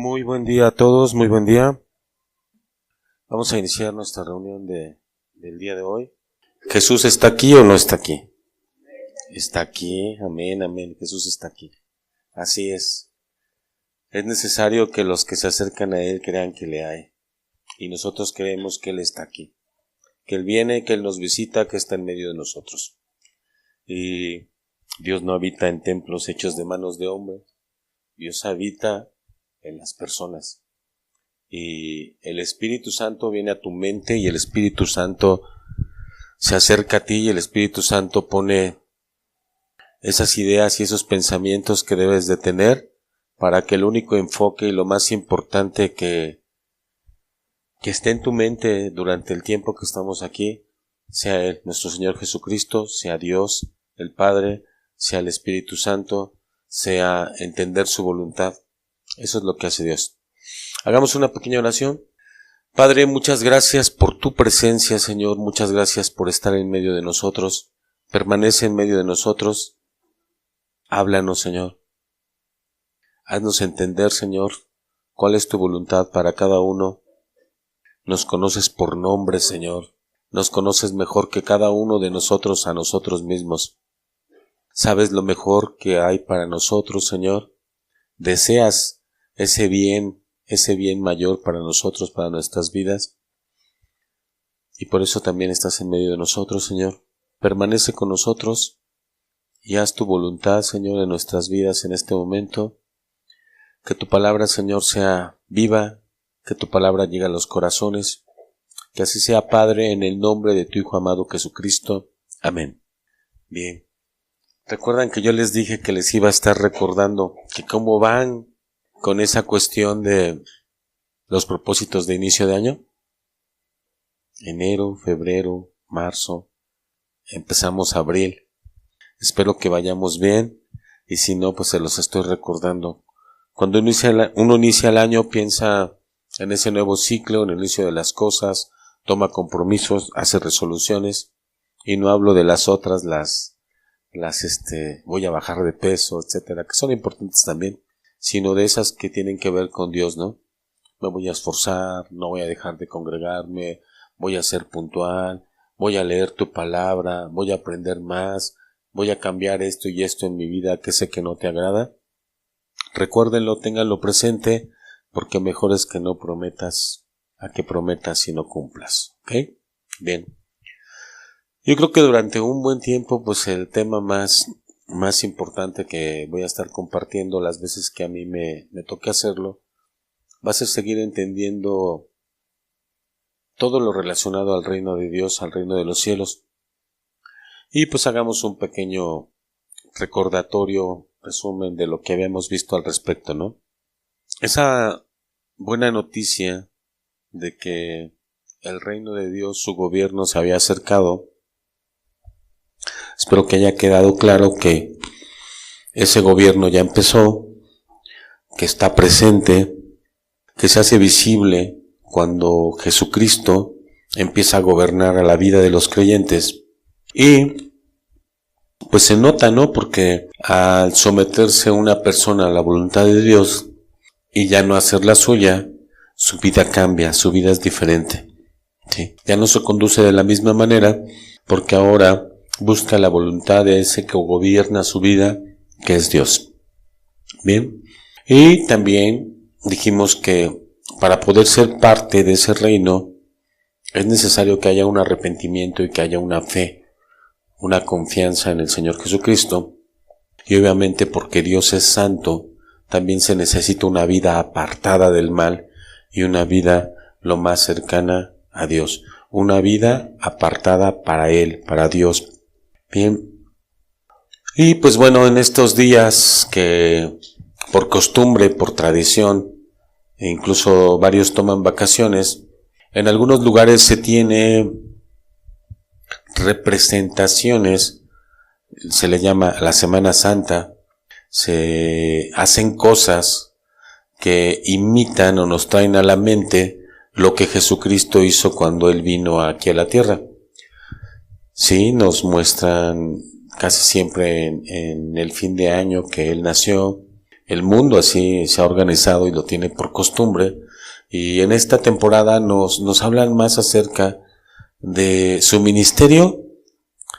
Muy buen día a todos, muy buen día. Vamos a iniciar nuestra reunión del día de hoy. ¿Jesús está aquí o no está aquí? Está aquí, amén, amén, Jesús está aquí. Así es. Es necesario que los que se acercan a Él crean que le hay. Y nosotros creemos que Él está aquí. Que Él viene, que Él nos visita, que está en medio de nosotros. Y Dios no habita en templos hechos de manos de hombres. Dios habita en las personas. Y el Espíritu Santo viene a tu mente y el Espíritu Santo se acerca a ti y el Espíritu Santo pone esas ideas y esos pensamientos que debes de tener para que el único enfoque y lo más importante que esté en tu mente durante el tiempo que estamos aquí sea Él, nuestro Señor Jesucristo, sea Dios, el Padre, sea el Espíritu Santo, sea entender su voluntad. Eso es lo que hace Dios. Hagamos una pequeña oración. Padre, muchas gracias por tu presencia, Señor. Muchas gracias por estar en medio de nosotros. Permanece en medio de nosotros. Háblanos, Señor. Haznos entender, Señor, cuál es tu voluntad para cada uno. Nos conoces por nombre, Señor. Nos conoces mejor que cada uno de nosotros a nosotros mismos. Sabes lo mejor que hay para nosotros, Señor. Deseas ese bien mayor para nosotros, para nuestras vidas. Y por eso también estás en medio de nosotros, Señor. Permanece con nosotros y haz tu voluntad, Señor, en nuestras vidas en este momento. Que tu palabra, Señor, sea viva, que tu palabra llegue a los corazones. Que así sea, Padre, en el nombre de tu Hijo amado Jesucristo. Amén. Bien. ¿Recuerdan que yo les dije que les iba a estar recordando que cómo van con esa cuestión de los propósitos de inicio de año? Enero, febrero, marzo, empezamos abril. Espero que vayamos bien y si no, pues se los estoy recordando. Cuando uno inicia el año, piensa en ese nuevo ciclo, en el inicio de las cosas, toma compromisos, hace resoluciones y no hablo de las otras, voy a bajar de peso, etcétera, que son importantes también, sino de esas que tienen que ver con Dios, ¿no? Me voy a esforzar, no voy a dejar de congregarme, voy a ser puntual, voy a leer tu palabra, voy a aprender más, voy a cambiar esto y esto en mi vida que sé que no te agrada. Recuérdenlo, ténganlo presente, porque mejor es que no prometas a que prometas y no cumplas, ¿ok? Bien. Yo creo que durante un buen tiempo, pues el tema más importante que voy a estar compartiendo las veces que a mí me toque hacerlo, va a ser seguir entendiendo todo lo relacionado al reino de Dios, al reino de los cielos. Y pues hagamos un pequeño recordatorio, resumen de lo que habíamos visto al respecto, ¿no? Esa buena noticia de que el reino de Dios, su gobierno se había acercado. Espero que haya quedado claro que ese gobierno ya empezó, que está presente, que se hace visible cuando Jesucristo empieza a gobernar a la vida de los creyentes. Y pues se nota, ¿no? Porque al someterse una persona a la voluntad de Dios y ya no hacer la suya, su vida cambia, su vida es diferente, ¿sí? Ya no se conduce de la misma manera porque ahora busca la voluntad de ese que gobierna su vida, que es Dios. Bien. Y también dijimos que para poder ser parte de ese reino es necesario que haya un arrepentimiento y que haya una fe, una confianza en el Señor Jesucristo. Y obviamente porque Dios es santo, también se necesita una vida apartada del mal y una vida lo más cercana a Dios. Una vida apartada para Él, para Dios. Bien, y pues bueno, en estos días que por costumbre, por tradición, e incluso varios toman vacaciones, en algunos lugares se tiene representaciones, se le llama la Semana Santa, se hacen cosas que imitan o nos traen a la mente lo que Jesucristo hizo cuando Él vino aquí a la tierra. Sí, nos muestran casi siempre en el fin de año que Él nació, el mundo así se ha organizado y lo tiene por costumbre. Y en esta temporada nos hablan más acerca de su ministerio,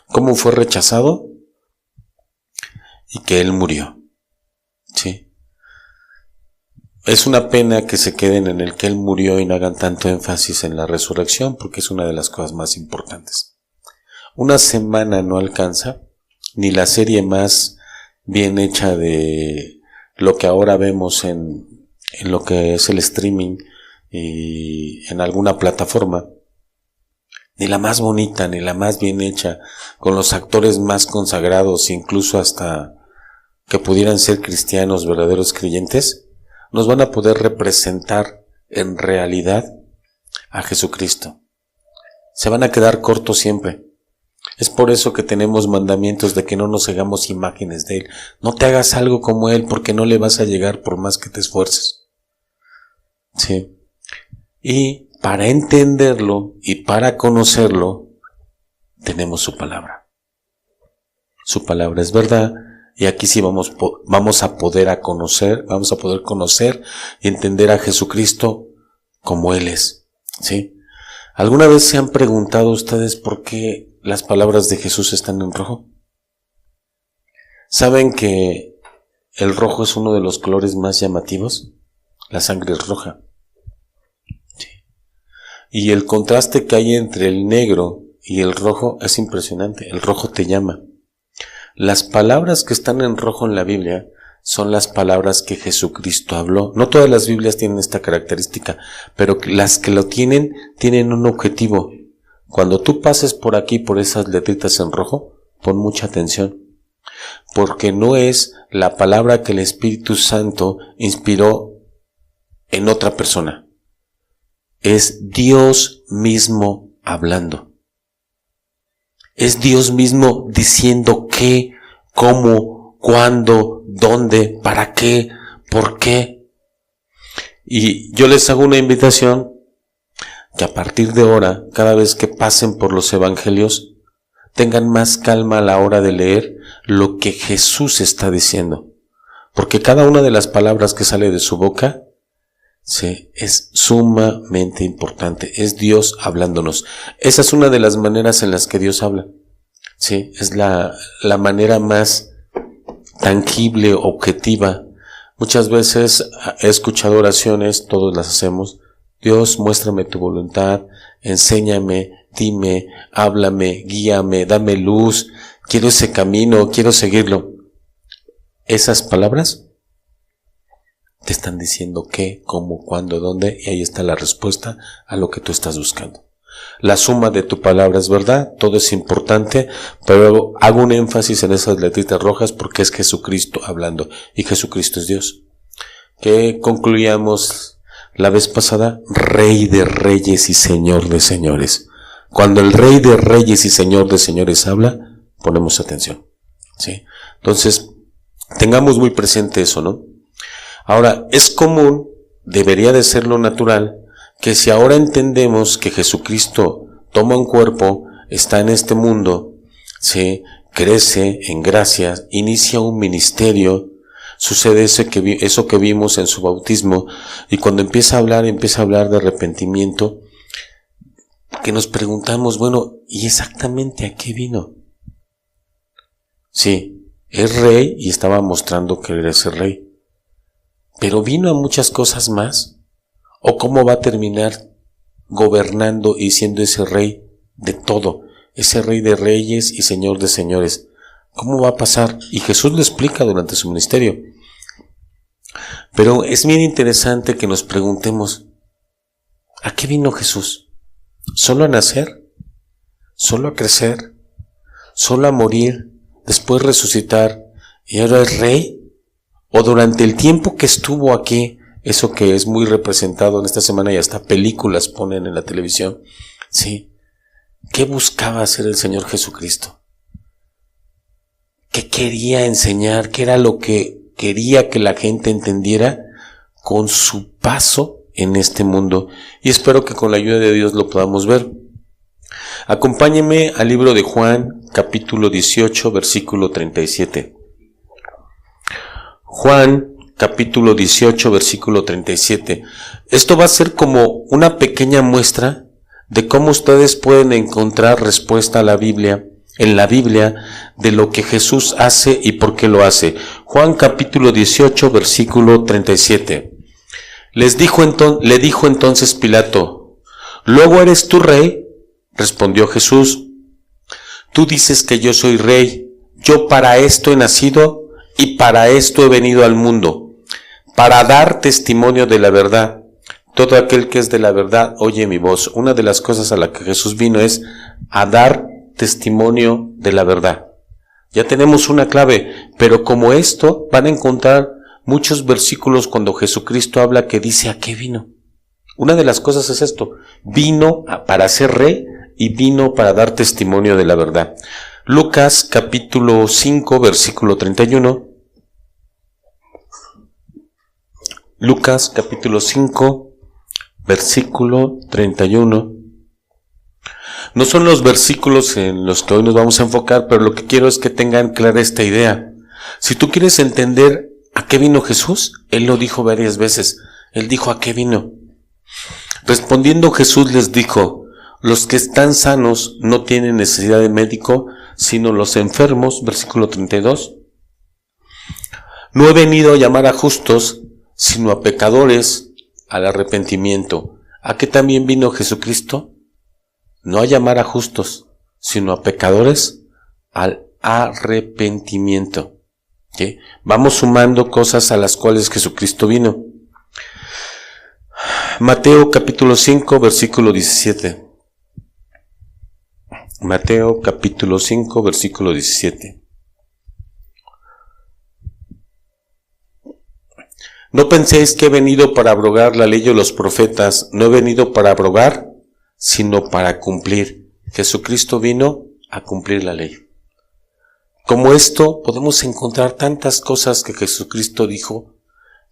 cómo fue rechazado y que Él murió. ¿Sí? Es una pena que se queden en el que Él murió y no hagan tanto énfasis en la resurrección, porque es una de las cosas más importantes. Una semana no alcanza, ni la serie más bien hecha de lo que ahora vemos en lo que es el streaming y en alguna plataforma, ni la más bonita, ni la más bien hecha, con los actores más consagrados, incluso hasta que pudieran ser cristianos, verdaderos creyentes, nos van a poder representar en realidad a Jesucristo. Se van a quedar cortos siempre. Es por eso que tenemos mandamientos de que no nos hagamos imágenes de Él. No te hagas algo como Él, porque no le vas a llegar por más que te esfuerces. Sí. Y para entenderlo y para conocerlo, tenemos su palabra. Su palabra es verdad, y aquí sí vamos a poder conocer y entender a Jesucristo como Él es. ¿Sí? ¿Alguna vez se han preguntado ustedes por qué las palabras de Jesús están en rojo? ¿Saben que el rojo es uno de los colores más llamativos? La sangre es roja. Sí. Y el contraste que hay entre el negro y el rojo es impresionante. El rojo te llama. Las palabras que están en rojo en la Biblia son las palabras que Jesucristo habló. No todas las Biblias tienen esta característica, pero las que lo tienen un objetivo. Cuando tú pases por aquí, por esas letritas en rojo, pon mucha atención, porque no es la palabra que el Espíritu Santo inspiró en otra persona. Es Dios mismo hablando. Es Dios mismo diciendo qué, cómo, cuándo, dónde, para qué, por qué. Y yo les hago una invitación que a partir de ahora, cada vez que pasen por los evangelios, tengan más calma a la hora de leer lo que Jesús está diciendo. Porque cada una de las palabras que sale de su boca, sí, es sumamente importante. Es Dios hablándonos. Esa es una de las maneras en las que Dios habla. Sí, es la manera más tangible, objetiva. Muchas veces he escuchado oraciones, todos las hacemos. Dios, muéstrame tu voluntad, enséñame, dime, háblame, guíame, dame luz, quiero ese camino, quiero seguirlo. Esas palabras te están diciendo qué, cómo, cuándo, dónde, y ahí está la respuesta a lo que tú estás buscando. La suma de tu palabra es verdad, todo es importante, pero hago un énfasis en esas letritas rojas porque es Jesucristo hablando, y Jesucristo es Dios. Que concluíamos la vez pasada, Rey de Reyes y Señor de Señores. Cuando el Rey de Reyes y Señor de Señores habla, ponemos atención. ¿Sí? Entonces, tengamos muy presente eso, ¿no? Ahora, es común, debería de ser lo natural, que si ahora entendemos que Jesucristo toma un cuerpo, está en este mundo, ¿sí? Crece en gracia, inicia un ministerio, sucede eso que vimos en su bautismo, y cuando empieza a hablar de arrepentimiento, que nos preguntamos, bueno, ¿y exactamente a qué vino? Sí, es rey y estaba mostrando que era ese rey, pero vino a muchas cosas más. ¿O cómo va a terminar gobernando y siendo ese rey de todo? Ese Rey de Reyes y Señor de Señores. ¿Cómo va a pasar? Y Jesús lo explica durante su ministerio. Pero es bien interesante que nos preguntemos, ¿a qué vino Jesús? ¿Solo a nacer? ¿Solo a crecer? ¿Solo a morir? ¿Después resucitar? ¿Y ahora es rey? ¿O durante el tiempo que estuvo aquí, eso que es muy representado en esta semana y hasta películas ponen en la televisión, sí, qué buscaba hacer el Señor Jesucristo? ¿Qué quería enseñar? ¿Qué era lo que quería que la gente entendiera con su paso en este mundo? Y espero que con la ayuda de Dios lo podamos ver. Acompáñenme al libro de Juan, capítulo 18, versículo 37. Juan, capítulo 18, versículo 37. Esto va a ser como una pequeña muestra de cómo ustedes pueden encontrar respuesta a la Biblia, en la Biblia, de lo que Jesús hace y por qué lo hace. Juan capítulo 18, versículo 37. Le dijo entonces Pilato: ¿luego eres tú rey? Respondió Jesús: tú dices que yo soy rey. Yo para esto he nacido y para esto he venido al mundo, para dar testimonio de la verdad. Todo aquel que es de la verdad oye mi voz. Una de las cosas a la que Jesús vino es a dar testimonio de la verdad. Ya tenemos una clave, pero como esto van a encontrar muchos versículos cuando Jesucristo habla que dice a qué vino. Una de las cosas es esto: vino para ser rey y vino para dar testimonio de la verdad. Lucas capítulo 5 versículo 31. Lucas capítulo 5 versículo 31. No son los versículos en los que hoy nos vamos a enfocar, pero lo que quiero es que tengan clara esta idea. Si tú quieres entender a qué vino Jesús, Él lo dijo varias veces. Él dijo a qué vino. Respondiendo Jesús les dijo: los que están sanos no tienen necesidad de médico, sino los enfermos. Versículo 32. No he venido a llamar a justos, sino a pecadores al arrepentimiento. ¿A qué también vino Jesucristo? No a llamar a justos, sino a pecadores al arrepentimiento. ¿Sí? Vamos sumando cosas a las cuales Jesucristo vino. Mateo capítulo 5 versículo 17. Mateo capítulo 5 versículo 17. No penséis que he venido para abrogar la ley o los profetas. No he venido para abrogar, sino para cumplir. Jesucristo vino a cumplir la ley. Como esto, podemos encontrar tantas cosas que Jesucristo dijo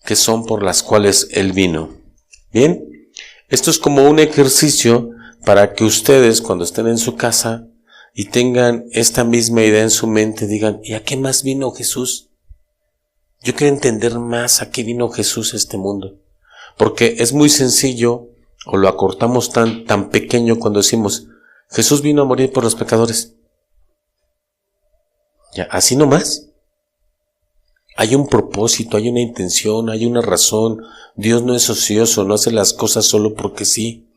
que son por las cuales Él vino. Bien, esto es como un ejercicio para que ustedes, cuando estén en su casa y tengan esta misma idea en su mente, digan: ¿y a qué más vino Jesús? Yo quiero entender más a qué vino Jesús a este mundo. Porque es muy sencillo, o lo acortamos tan pequeño cuando decimos: Jesús vino a morir por los pecadores. Ya, así nomás. Hay un propósito, hay una intención, hay una razón. Dios no es ocioso, no hace las cosas solo porque sí.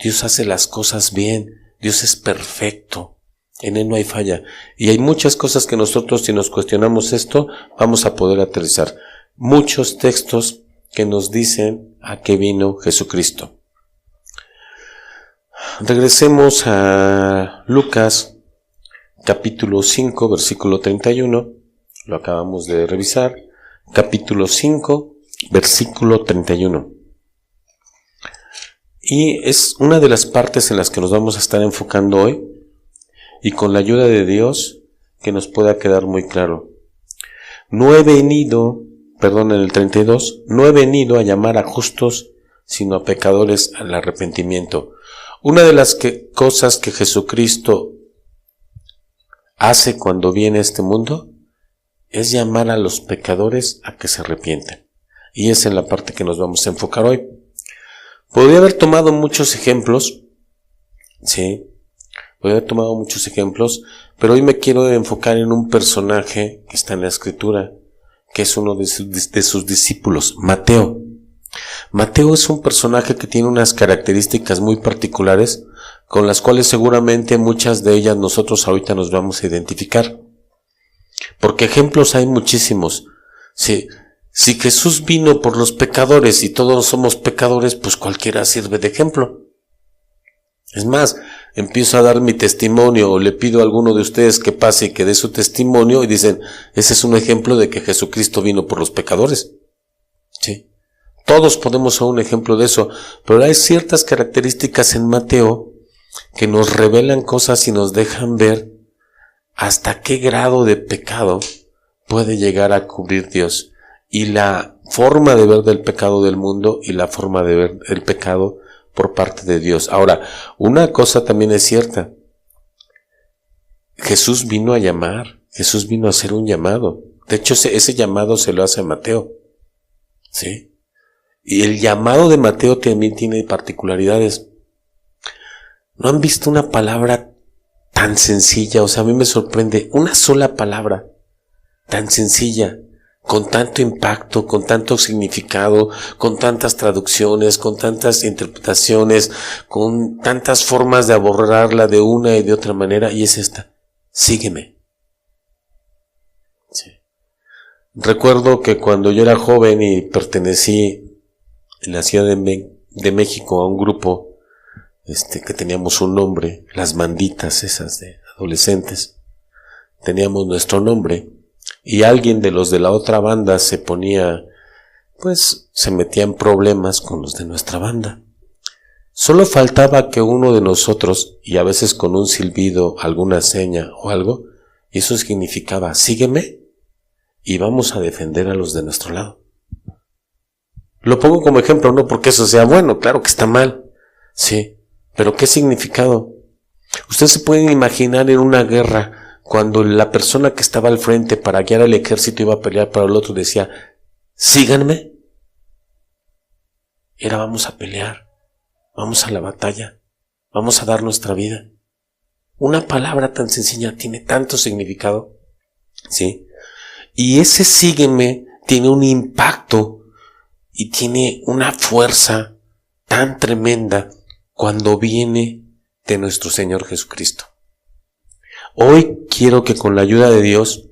Dios hace las cosas bien. Dios es perfecto. En Él no hay falla. Y hay muchas cosas que nosotros, si nos cuestionamos esto, vamos a poder aterrizar. Muchos textos que nos dicen a qué vino Jesucristo. Regresemos a Lucas capítulo 5 versículo 31. Lo acabamos de revisar. Capítulo 5 versículo 31. Y es una de las partes en las que nos vamos a estar enfocando hoy, y con la ayuda de Dios que nos pueda quedar muy claro. En el 32, no he venido a llamar a justos, sino a pecadores al arrepentimiento. Una de las cosas que Jesucristo hace cuando viene a este mundo es llamar a los pecadores a que se arrepientan. Y es en la parte que nos vamos a enfocar hoy. Podría haber tomado muchos ejemplos, ¿sí? Pero hoy me quiero enfocar en un personaje que está en la Escritura, que es uno de sus discípulos, Mateo. Mateo es un personaje que tiene unas características muy particulares, con las cuales seguramente muchas de ellas nosotros ahorita nos vamos a identificar. Porque ejemplos hay muchísimos. Si Jesús vino por los pecadores y todos somos pecadores, pues cualquiera sirve de ejemplo. Es más, empiezo a dar mi testimonio o le pido a alguno de ustedes que pase y que dé su testimonio y dicen: ese es un ejemplo de que Jesucristo vino por los pecadores. ¿Sí? Todos podemos ser un ejemplo de eso, pero hay ciertas características en Mateo que nos revelan cosas y nos dejan ver hasta qué grado de pecado puede llegar a cubrir Dios, y la forma de ver del pecado del mundo y la forma de ver el pecado por parte de Dios. Ahora, una cosa también es cierta: Jesús vino a llamar, Jesús vino a hacer un llamado. De hecho, ese llamado se lo hace a Mateo. ¿Sí? Y el llamado de Mateo también tiene particularidades. ¿No han visto una palabra tan sencilla? O sea, a mí me sorprende una sola palabra tan sencilla, con tanto impacto, con tanto significado, con tantas traducciones, con tantas interpretaciones, con tantas formas de abordarla de una y de otra manera, y es esta: sígueme. Sí. Recuerdo que cuando yo era joven y pertenecí en la Ciudad de México a un grupo que teníamos un nombre, las manditas esas de adolescentes, teníamos nuestro nombre, y alguien de los de la otra banda se metía en problemas con los de nuestra banda. Solo faltaba que uno de nosotros, y a veces con un silbido, alguna seña o algo, y eso significaba: sígueme y vamos a defender a los de nuestro lado. Lo pongo como ejemplo, no porque eso sea bueno, claro que está mal, sí, pero ¿qué significado? Ustedes se pueden imaginar en una guerra, cuando la persona que estaba al frente para guiar al ejército iba a pelear para el otro, decía: síganme. Era: vamos a pelear, vamos a la batalla, vamos a dar nuestra vida. Una palabra tan sencilla tiene tanto significado, ¿sí? Y ese sígueme tiene un impacto y tiene una fuerza tan tremenda cuando viene de nuestro Señor Jesucristo. Hoy quiero que con la ayuda de Dios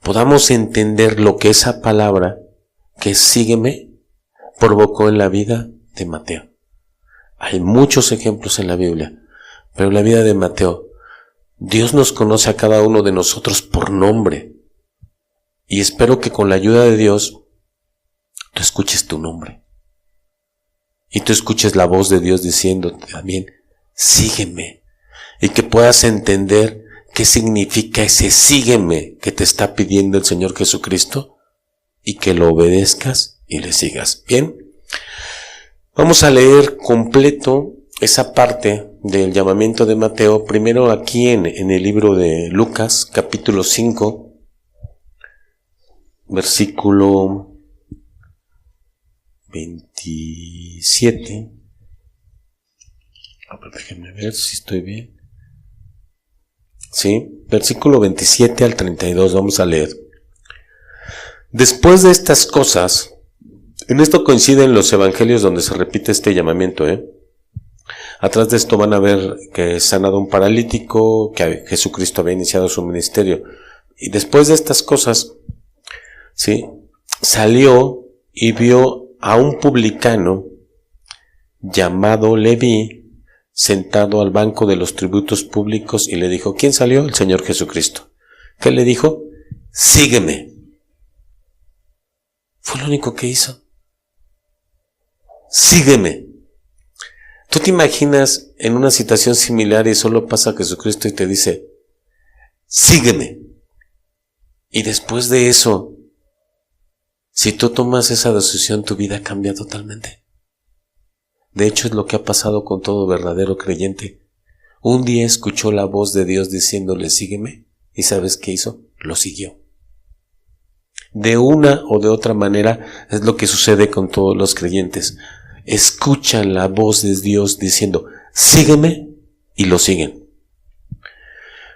podamos entender lo que esa palabra, que sígueme, provocó en la vida de Mateo. Hay muchos ejemplos en la Biblia, pero en la vida de Mateo, Dios nos conoce a cada uno de nosotros por nombre. Y espero que con la ayuda de Dios tú escuches tu nombre. Y tú escuches la voz de Dios diciéndote también: sígueme. Y que puedas entender qué significa ese sígueme que te está pidiendo el Señor Jesucristo, y que lo obedezcas y le sigas. Bien, vamos a leer completo esa parte del llamamiento de Mateo, primero aquí en el libro de Lucas, capítulo 5, versículo 27. A ver, déjenme ver si estoy bien. Sí, versículo 27 al 32, vamos a leer. Después de estas cosas, en esto coinciden los evangelios donde se repite este llamamiento, Atrás de esto van a ver que sanado un paralítico, que Jesucristo había iniciado su ministerio. Y después de estas cosas, ¿sí?, salió y vio a un publicano llamado Leví sentado al banco de los tributos públicos, y le dijo: ¿quién salió? El Señor Jesucristo. ¿Qué le dijo? Sígueme. Fue lo único que hizo. Sígueme. ¿Tú te imaginas en una situación similar y solo pasa Jesucristo y te dice: sígueme? Y después de eso, si tú tomas esa decisión, tu vida cambia totalmente. De hecho, es lo que ha pasado con todo verdadero creyente. Un día escuchó la voz de Dios diciéndole: sígueme, y ¿sabes qué hizo? Lo siguió. De una o de otra manera es lo que sucede con todos los creyentes. Escuchan la voz de Dios diciendo: sígueme, y lo siguen.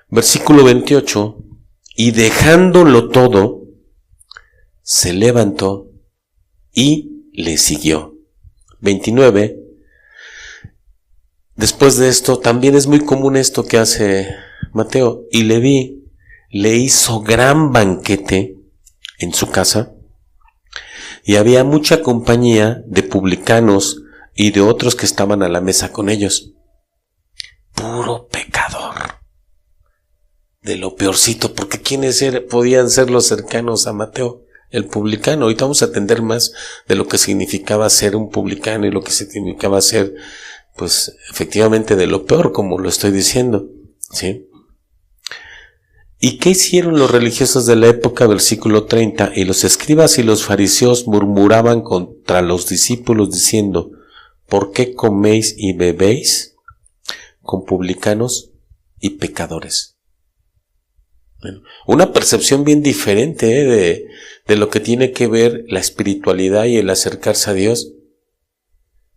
Versículo 28. Y dejándolo todo, se levantó y le siguió. 29. Después de esto, también es muy común esto que hace Mateo. Y Leví le hizo gran banquete en su casa, y había mucha compañía de publicanos y de otros que estaban a la mesa con ellos. Puro pecador. De lo peorcito, porque ¿quiénes podían ser los cercanos a Mateo? El publicano. Ahorita vamos a atender más de lo que significaba ser un publicano y lo que significaba ser, pues, efectivamente de lo peor, como lo estoy diciendo, ¿sí? ¿Y qué hicieron los religiosos de la época? Versículo 30. Y los escribas y los fariseos murmuraban contra los discípulos diciendo: ¿por qué coméis y bebéis con publicanos y pecadores? Bueno, una percepción bien diferente de de lo que tiene que ver la espiritualidad y el acercarse a Dios.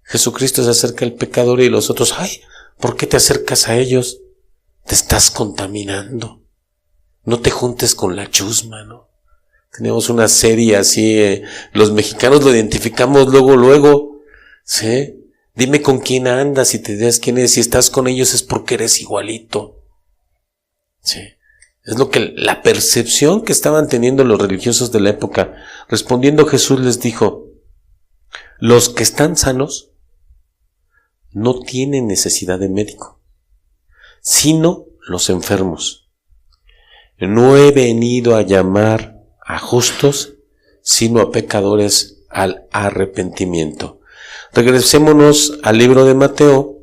Jesucristo se acerca al pecador y los otros, ay, ¿por qué te acercas a ellos? Te estás contaminando. No te juntes con la chusma, ¿no? Tenemos una serie así, los mexicanos lo identificamos luego, ¿sí? Dime con quién andas y te dirás quién eres. Si estás con ellos es porque eres igualito. Sí. Es lo que la percepción que estaban teniendo los religiosos de la época. Respondiendo Jesús les dijo, los que están sanos no tienen necesidad de médico, sino los enfermos. No he venido a llamar a justos, sino a pecadores al arrepentimiento. Regresémonos al libro de Mateo,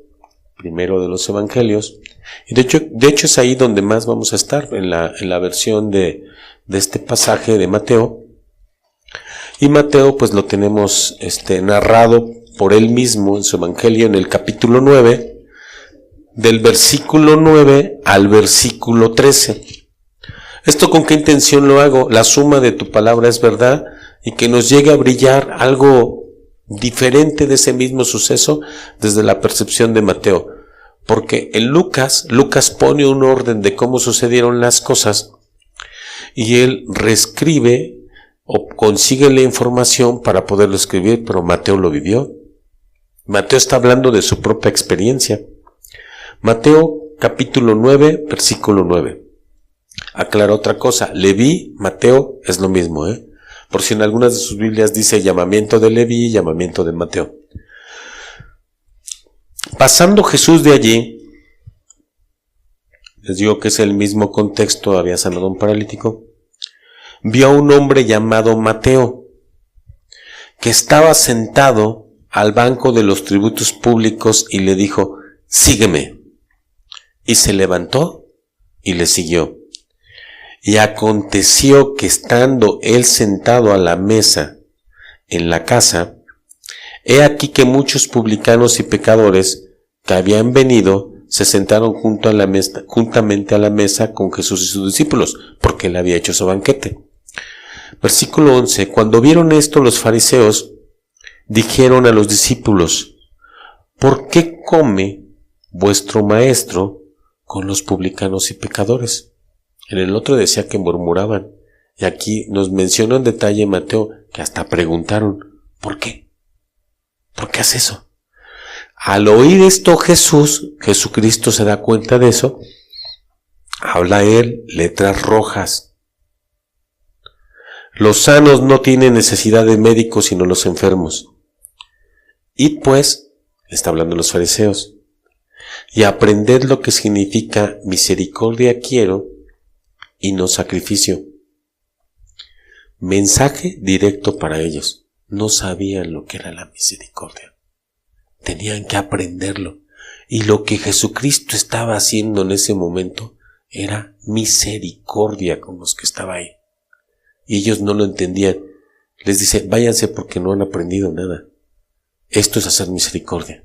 primero de los evangelios, y de hecho es ahí donde más vamos a estar, en la versión de este pasaje de Mateo. Y Mateo pues lo tenemos narrado por él mismo en su evangelio en el capítulo 9, del versículo 9 al versículo 13. ¿Esto con qué intención lo hago? La suma de tu palabra es verdad, y que nos llegue a brillar algo diferente de ese mismo suceso desde la percepción de Mateo. Porque en Lucas pone un orden de cómo sucedieron las cosas, y él reescribe o consigue la información para poderlo escribir, pero Mateo lo vivió. Mateo está hablando de su propia experiencia. Mateo capítulo 9, versículo 9. Aclara otra cosa, Leví, Mateo es lo mismo, por si en algunas de sus Biblias dice llamamiento de Leví y llamamiento de Mateo. Pasando Jesús de allí, les digo que es el mismo contexto, había sanado a un paralítico, vio a un hombre llamado Mateo, que estaba sentado al banco de los tributos públicos y le dijo, sígueme. Y se levantó y le siguió. Y aconteció que estando él sentado a la mesa en la casa, he aquí que muchos publicanos y pecadores que habían venido se sentaron juntamente a la mesa con Jesús y sus discípulos, porque él había hecho su banquete. Versículo 11. Cuando vieron esto los fariseos dijeron a los discípulos, ¿por qué come vuestro maestro con los publicanos y pecadores? En el otro decía que murmuraban, y aquí nos menciona en detalle Mateo que hasta preguntaron, ¿por qué? ¿Por qué hace eso? Al oír esto Jesucristo se da cuenta de eso, habla él letras rojas. Los sanos no tienen necesidad de médicos sino los enfermos. Y pues, está hablando los fariseos, y aprended lo que significa misericordia quiero y no sacrificio. Mensaje directo para ellos. No sabían lo que era la misericordia. Tenían que aprenderlo. Y lo que Jesucristo estaba haciendo en ese momento era misericordia con los que estaban ahí. Y ellos no lo entendían. Les dice, váyanse porque no han aprendido nada. Esto es hacer misericordia.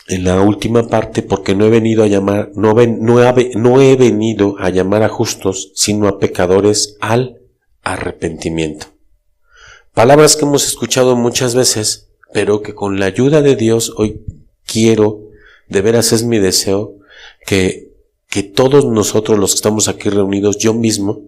En la última parte, porque no he venido a llamar, no he venido a llamar a justos, sino a pecadores al arrepentimiento. Palabras que hemos escuchado muchas veces, pero que con la ayuda de Dios hoy quiero, de veras es mi deseo, que todos nosotros los que estamos aquí reunidos, yo mismo,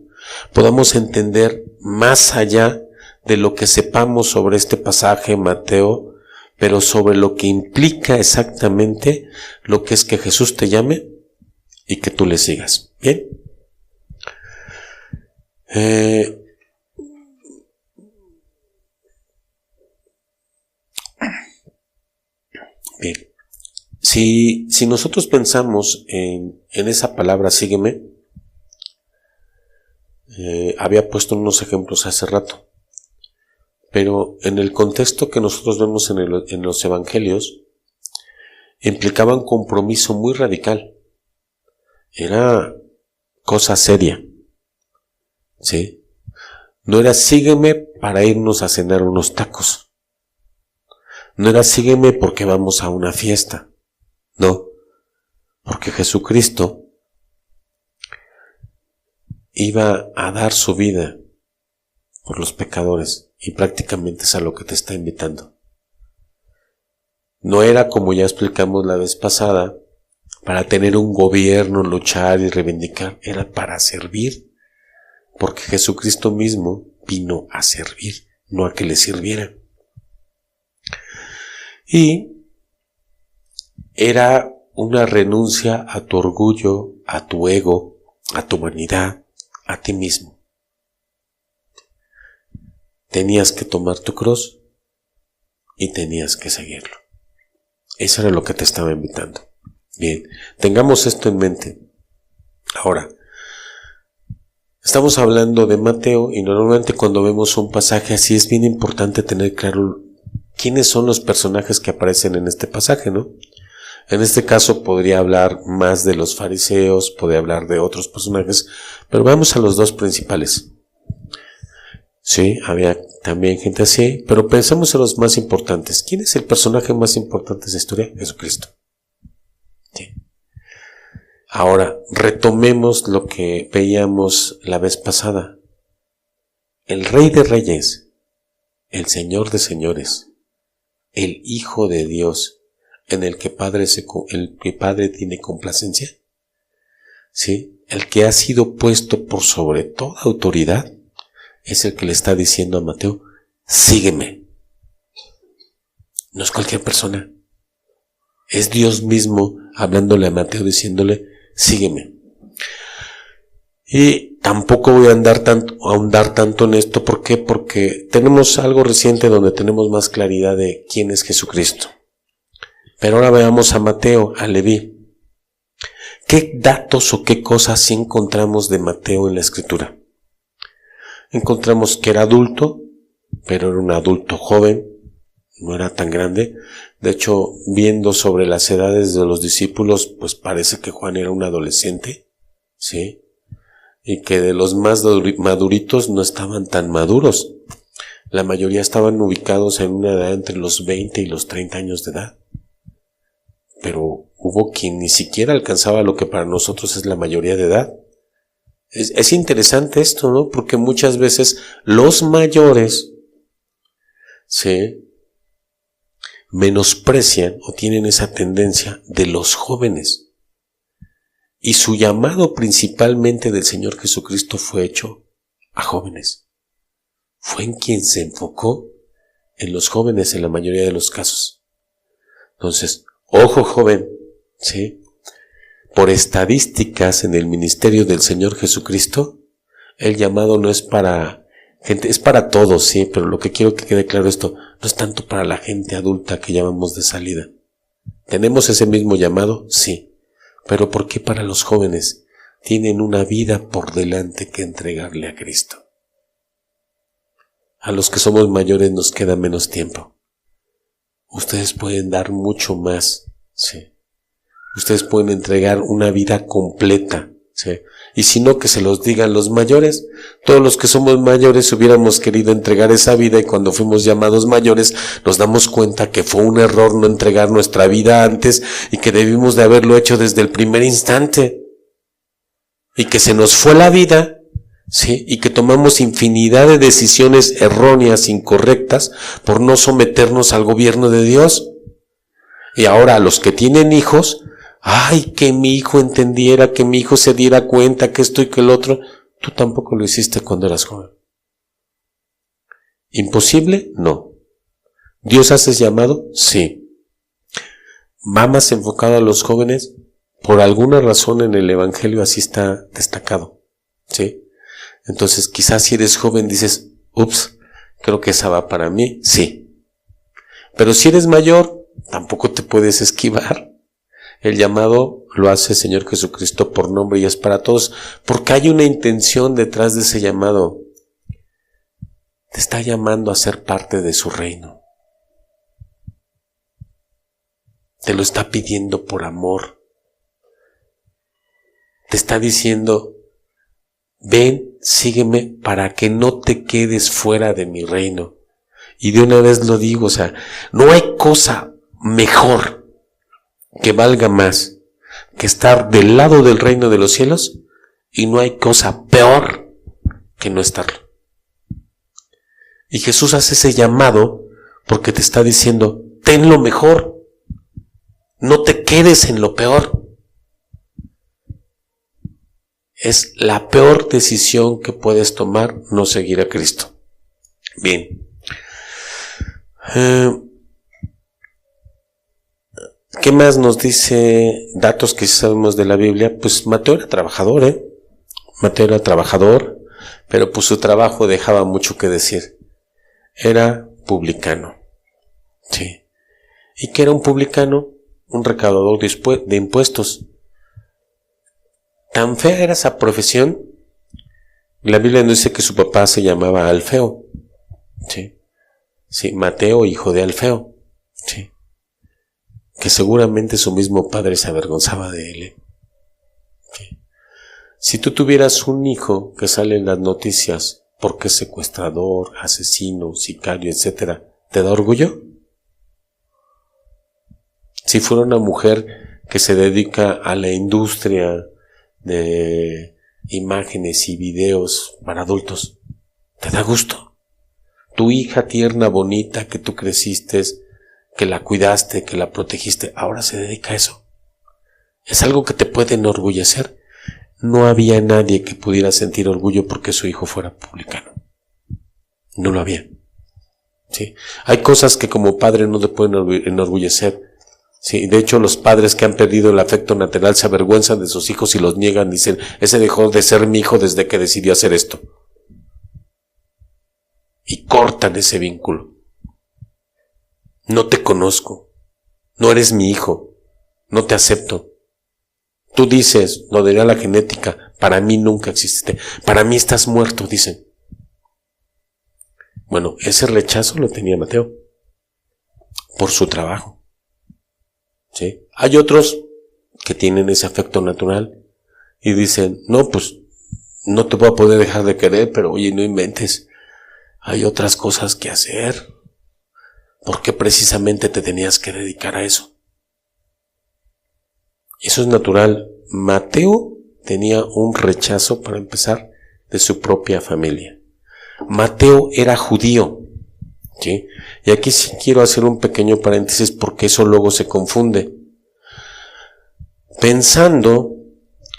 podamos entender más allá de lo que sepamos sobre este pasaje, Mateo, pero sobre lo que implica exactamente lo que es que Jesús te llame y que tú le sigas. ¿Bien? Bien. Si nosotros pensamos en esa palabra sígueme, había puesto unos ejemplos hace rato. Pero en el contexto que nosotros vemos en los evangelios, implicaba un compromiso muy radical. Era cosa seria. ¿Sí? No era sígueme para irnos a cenar unos tacos. No era sígueme porque vamos a una fiesta. No. Porque Jesucristo iba a dar su vida por los pecadores, y prácticamente es a lo que te está invitando. No era, como ya explicamos la vez pasada, para tener un gobierno, luchar y reivindicar, era para servir, porque Jesucristo mismo vino a servir, no a que le sirvieran. Y era una renuncia a tu orgullo, a tu ego, a tu vanidad, a ti mismo. Tenías que tomar tu cruz y tenías que seguirlo. Eso era lo que te estaba invitando. Bien, tengamos esto en mente. Ahora, estamos hablando de Mateo y normalmente cuando vemos un pasaje así es bien importante tener claro quiénes son los personajes que aparecen en este pasaje, ¿no? En este caso podría hablar más de los fariseos, podría hablar de otros personajes, pero vamos a los dos principales. Sí, había también gente así, pero pensemos en los más importantes. ¿Quién es el personaje más importante de esa historia? Jesucristo. Sí. Ahora, retomemos lo que veíamos la vez pasada. El Rey de Reyes, el Señor de Señores, el Hijo de Dios, en el que Padre tiene complacencia, ¿sí? El que ha sido puesto por sobre toda autoridad, es el que le está diciendo a Mateo, sígueme. No es cualquier persona. Es Dios mismo hablándole a Mateo, diciéndole, sígueme. Y tampoco voy a ahondar tanto en esto. ¿Por qué? Porque tenemos algo reciente donde tenemos más claridad de quién es Jesucristo. Pero ahora veamos a Mateo, a Leví. ¿Qué datos o qué cosas sí encontramos de Mateo en la Escritura? Encontramos que era adulto, pero era un adulto joven, no era tan grande. De hecho, viendo sobre las edades de los discípulos, pues parece que Juan era un adolescente, ¿sí? Y que de los más maduritos no estaban tan maduros. La mayoría estaban ubicados en una edad entre los 20 y los 30 años de edad. Pero hubo quien ni siquiera alcanzaba lo que para nosotros es la mayoría de edad. Es interesante esto, ¿no? Porque muchas veces los mayores se menosprecian o tienen esa tendencia de los jóvenes. Y su llamado principalmente del Señor Jesucristo fue hecho a jóvenes. Fue en quien se enfocó en los jóvenes en la mayoría de los casos. Entonces, ojo joven, ¿sí? Por estadísticas en el ministerio del Señor Jesucristo, el llamado no es para gente, es para todos, sí, pero lo que quiero que quede claro esto, no es tanto para la gente adulta que llamamos de salida. ¿Tenemos ese mismo llamado? Sí. Pero ¿por qué para los jóvenes? Tienen una vida por delante que entregarle a Cristo. A los que somos mayores nos queda menos tiempo. Ustedes pueden dar mucho más, sí. Ustedes pueden entregar una vida completa, ¿sí? Y si no, que se los digan los mayores. Todos los que somos mayores hubiéramos querido entregar esa vida y cuando fuimos llamados mayores nos damos cuenta que fue un error no entregar nuestra vida antes y que debimos de haberlo hecho desde el primer instante. Y que se nos fue la vida, ¿sí? Y que tomamos infinidad de decisiones erróneas, incorrectas, por no someternos al gobierno de Dios. Y ahora a los que tienen hijos, ay, que mi hijo entendiera, que mi hijo se diera cuenta que esto y que el otro. Tú tampoco lo hiciste cuando eras joven. ¿Imposible? No. ¿Dios hace llamado? Sí. ¿Va más enfocado a los jóvenes? Por alguna razón en el Evangelio así está destacado, ¿sí? Entonces quizás si eres joven dices, ups, creo que esa va para mí, sí. Pero si eres mayor, tampoco te puedes esquivar. El llamado lo hace el Señor Jesucristo por nombre y es para todos, porque hay una intención detrás de ese llamado. Te está llamando a ser parte de su reino. Te lo está pidiendo por amor. Te está diciendo, ven, sígueme para que no te quedes fuera de mi reino. Y de una vez lo digo, o sea, no hay cosa mejor que valga más que estar del lado del reino de los cielos Y no hay cosa peor que no estarlo. Y Jesús hace ese llamado porque te está diciendo, ten lo mejor, no te quedes en lo peor. Es la peor decisión que puedes tomar, no seguir a Cristo. Bien. ¿Qué más nos dice datos que sabemos de la Biblia? Pues Mateo era trabajador, Mateo era trabajador, pero pues su trabajo dejaba mucho que decir. Era publicano. Sí. ¿Y qué era un publicano? Un recaudador de impuestos. Tan fea era esa profesión. La Biblia nos dice que su papá se llamaba Alfeo. Sí. Sí, Mateo, hijo de Alfeo. Sí. Que seguramente su mismo padre se avergonzaba de él. Sí. Si tú tuvieras un hijo que sale en las noticias porque es secuestrador, asesino, sicario, etcétera, ¿te da orgullo? Si fuera una mujer que se dedica a la industria de imágenes y videos para adultos, ¿te da gusto? Tu hija tierna, bonita, que tú creciste, que la cuidaste, que la protegiste, ahora se dedica a eso. Es algo que te puede enorgullecer. No había nadie que pudiera sentir orgullo porque su hijo fuera publicano. No lo había. ¿Sí? Hay cosas que como padre no te pueden enorgullecer. Sí, de hecho, los padres que han perdido el afecto natural se avergüenzan de sus hijos y los niegan, dicen, ese dejó de ser mi hijo desde que decidió hacer esto. Y cortan ese vínculo. No te conozco, no eres mi hijo, no te acepto. Tú dices, lo dirá la genética, para mí nunca exististe, para mí estás muerto, dicen. Bueno, ese rechazo lo tenía Mateo, por su trabajo. ¿Sí? Hay otros que tienen ese afecto natural y dicen, no, pues no te voy a poder dejar de querer, pero oye, no inventes, hay otras cosas que hacer. ¿Por qué precisamente te tenías que dedicar a eso? Eso es natural. Mateo tenía un rechazo, para empezar, de su propia familia. Mateo era judío, ¿sí? Y aquí sí quiero hacer un pequeño paréntesis porque eso luego se confunde. Pensando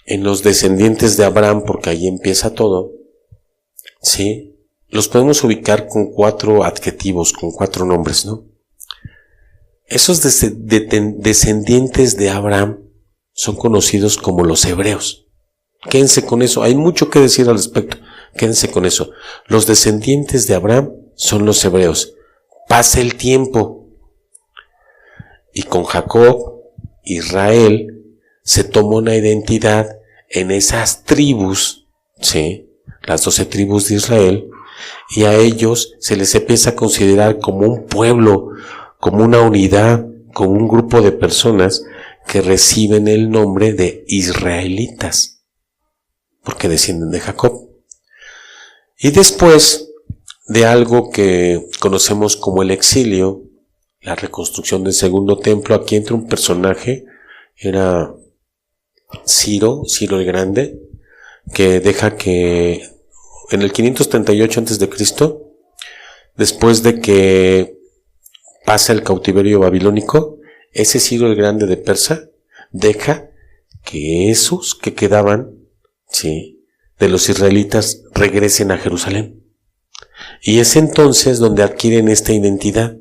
en los descendientes de Abraham, porque ahí empieza todo, ¿sí? Los podemos ubicar con 4 adjetivos, con 4 nombres, ¿no? Esos descendientes de Abraham son conocidos como los hebreos. Quédense con eso, hay mucho que decir al respecto, quédense con eso. Los descendientes de Abraham son los hebreos. Pasa el tiempo y con Jacob, Israel se tomó una identidad en esas tribus, ¿sí? Las 12 tribus de Israel, y a ellos se les empieza a considerar como un pueblo, como una unidad, como un grupo de personas que reciben el nombre de israelitas, porque descienden de Jacob. Y después de algo que conocemos como el exilio, la reconstrucción del segundo templo, aquí entra un personaje, era Ciro el Grande, que deja que en el 538 a.C., después de que pasa el cautiverio babilónico, ese Ciro el Grande de Persa deja que esos que quedaban, ¿sí?, de los israelitas regresen a Jerusalén. Y es entonces donde adquieren esta identidad.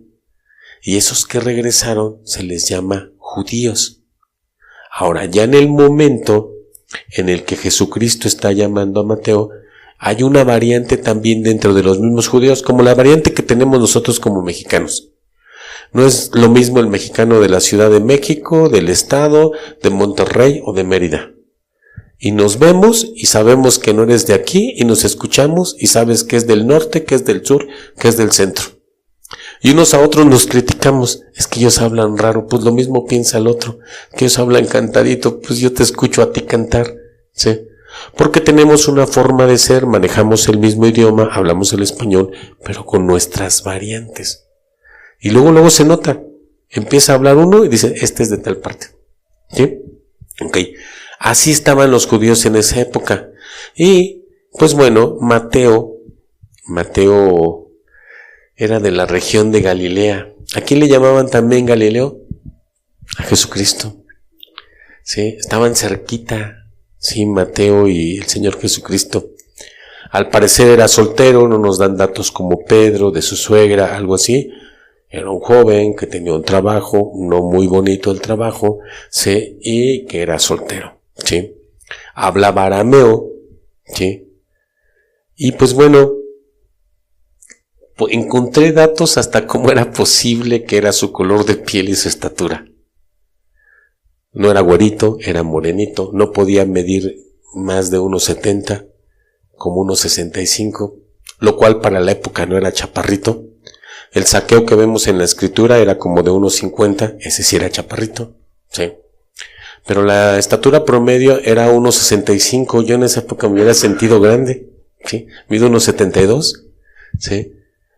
Y esos que regresaron se les llama judíos. Ahora, ya en el momento en el que Jesucristo está llamando a Mateo, hay una variante también dentro de los mismos judíos, como la variante que tenemos nosotros como mexicanos. No es lo mismo el mexicano de la Ciudad de México, del Estado, de Monterrey o de Mérida. Y nos vemos y sabemos que no eres de aquí y nos escuchamos y sabes que es del norte, que es del sur, que es del centro. Y unos a otros nos criticamos, es que ellos hablan raro, pues lo mismo piensa el otro, que ellos hablan cantadito, pues yo te escucho a ti cantar, ¿sí? Porque tenemos una forma de ser, manejamos el mismo idioma, hablamos el español, pero con nuestras variantes. Y luego se nota, empieza a hablar uno y dice, este es de tal parte, ¿sí? Ok. Así estaban los judíos en esa época. Y, pues bueno, Mateo era de la región de Galilea. ¿A quién le llamaban también Galileo? A Jesucristo. Sí, estaban cerquita, sí, Mateo y el Señor Jesucristo. Al parecer era soltero, no nos dan datos como Pedro, de su suegra, algo así. Era un joven que tenía un trabajo, no muy bonito el trabajo, sí, y que era soltero, sí. Hablaba arameo, sí. Y pues bueno, encontré datos hasta cómo era posible que era su color de piel y su estatura. No era güerito, era morenito, no podía medir más de 1.70, como 1.65, lo cual para la época no era chaparrito. El Zaqueo que vemos en la escritura era como de 1.50, ese sí era chaparrito, sí. Pero la estatura promedio era 1.65, yo en esa época me hubiera sentido grande, sí. Mido 1.72, sí.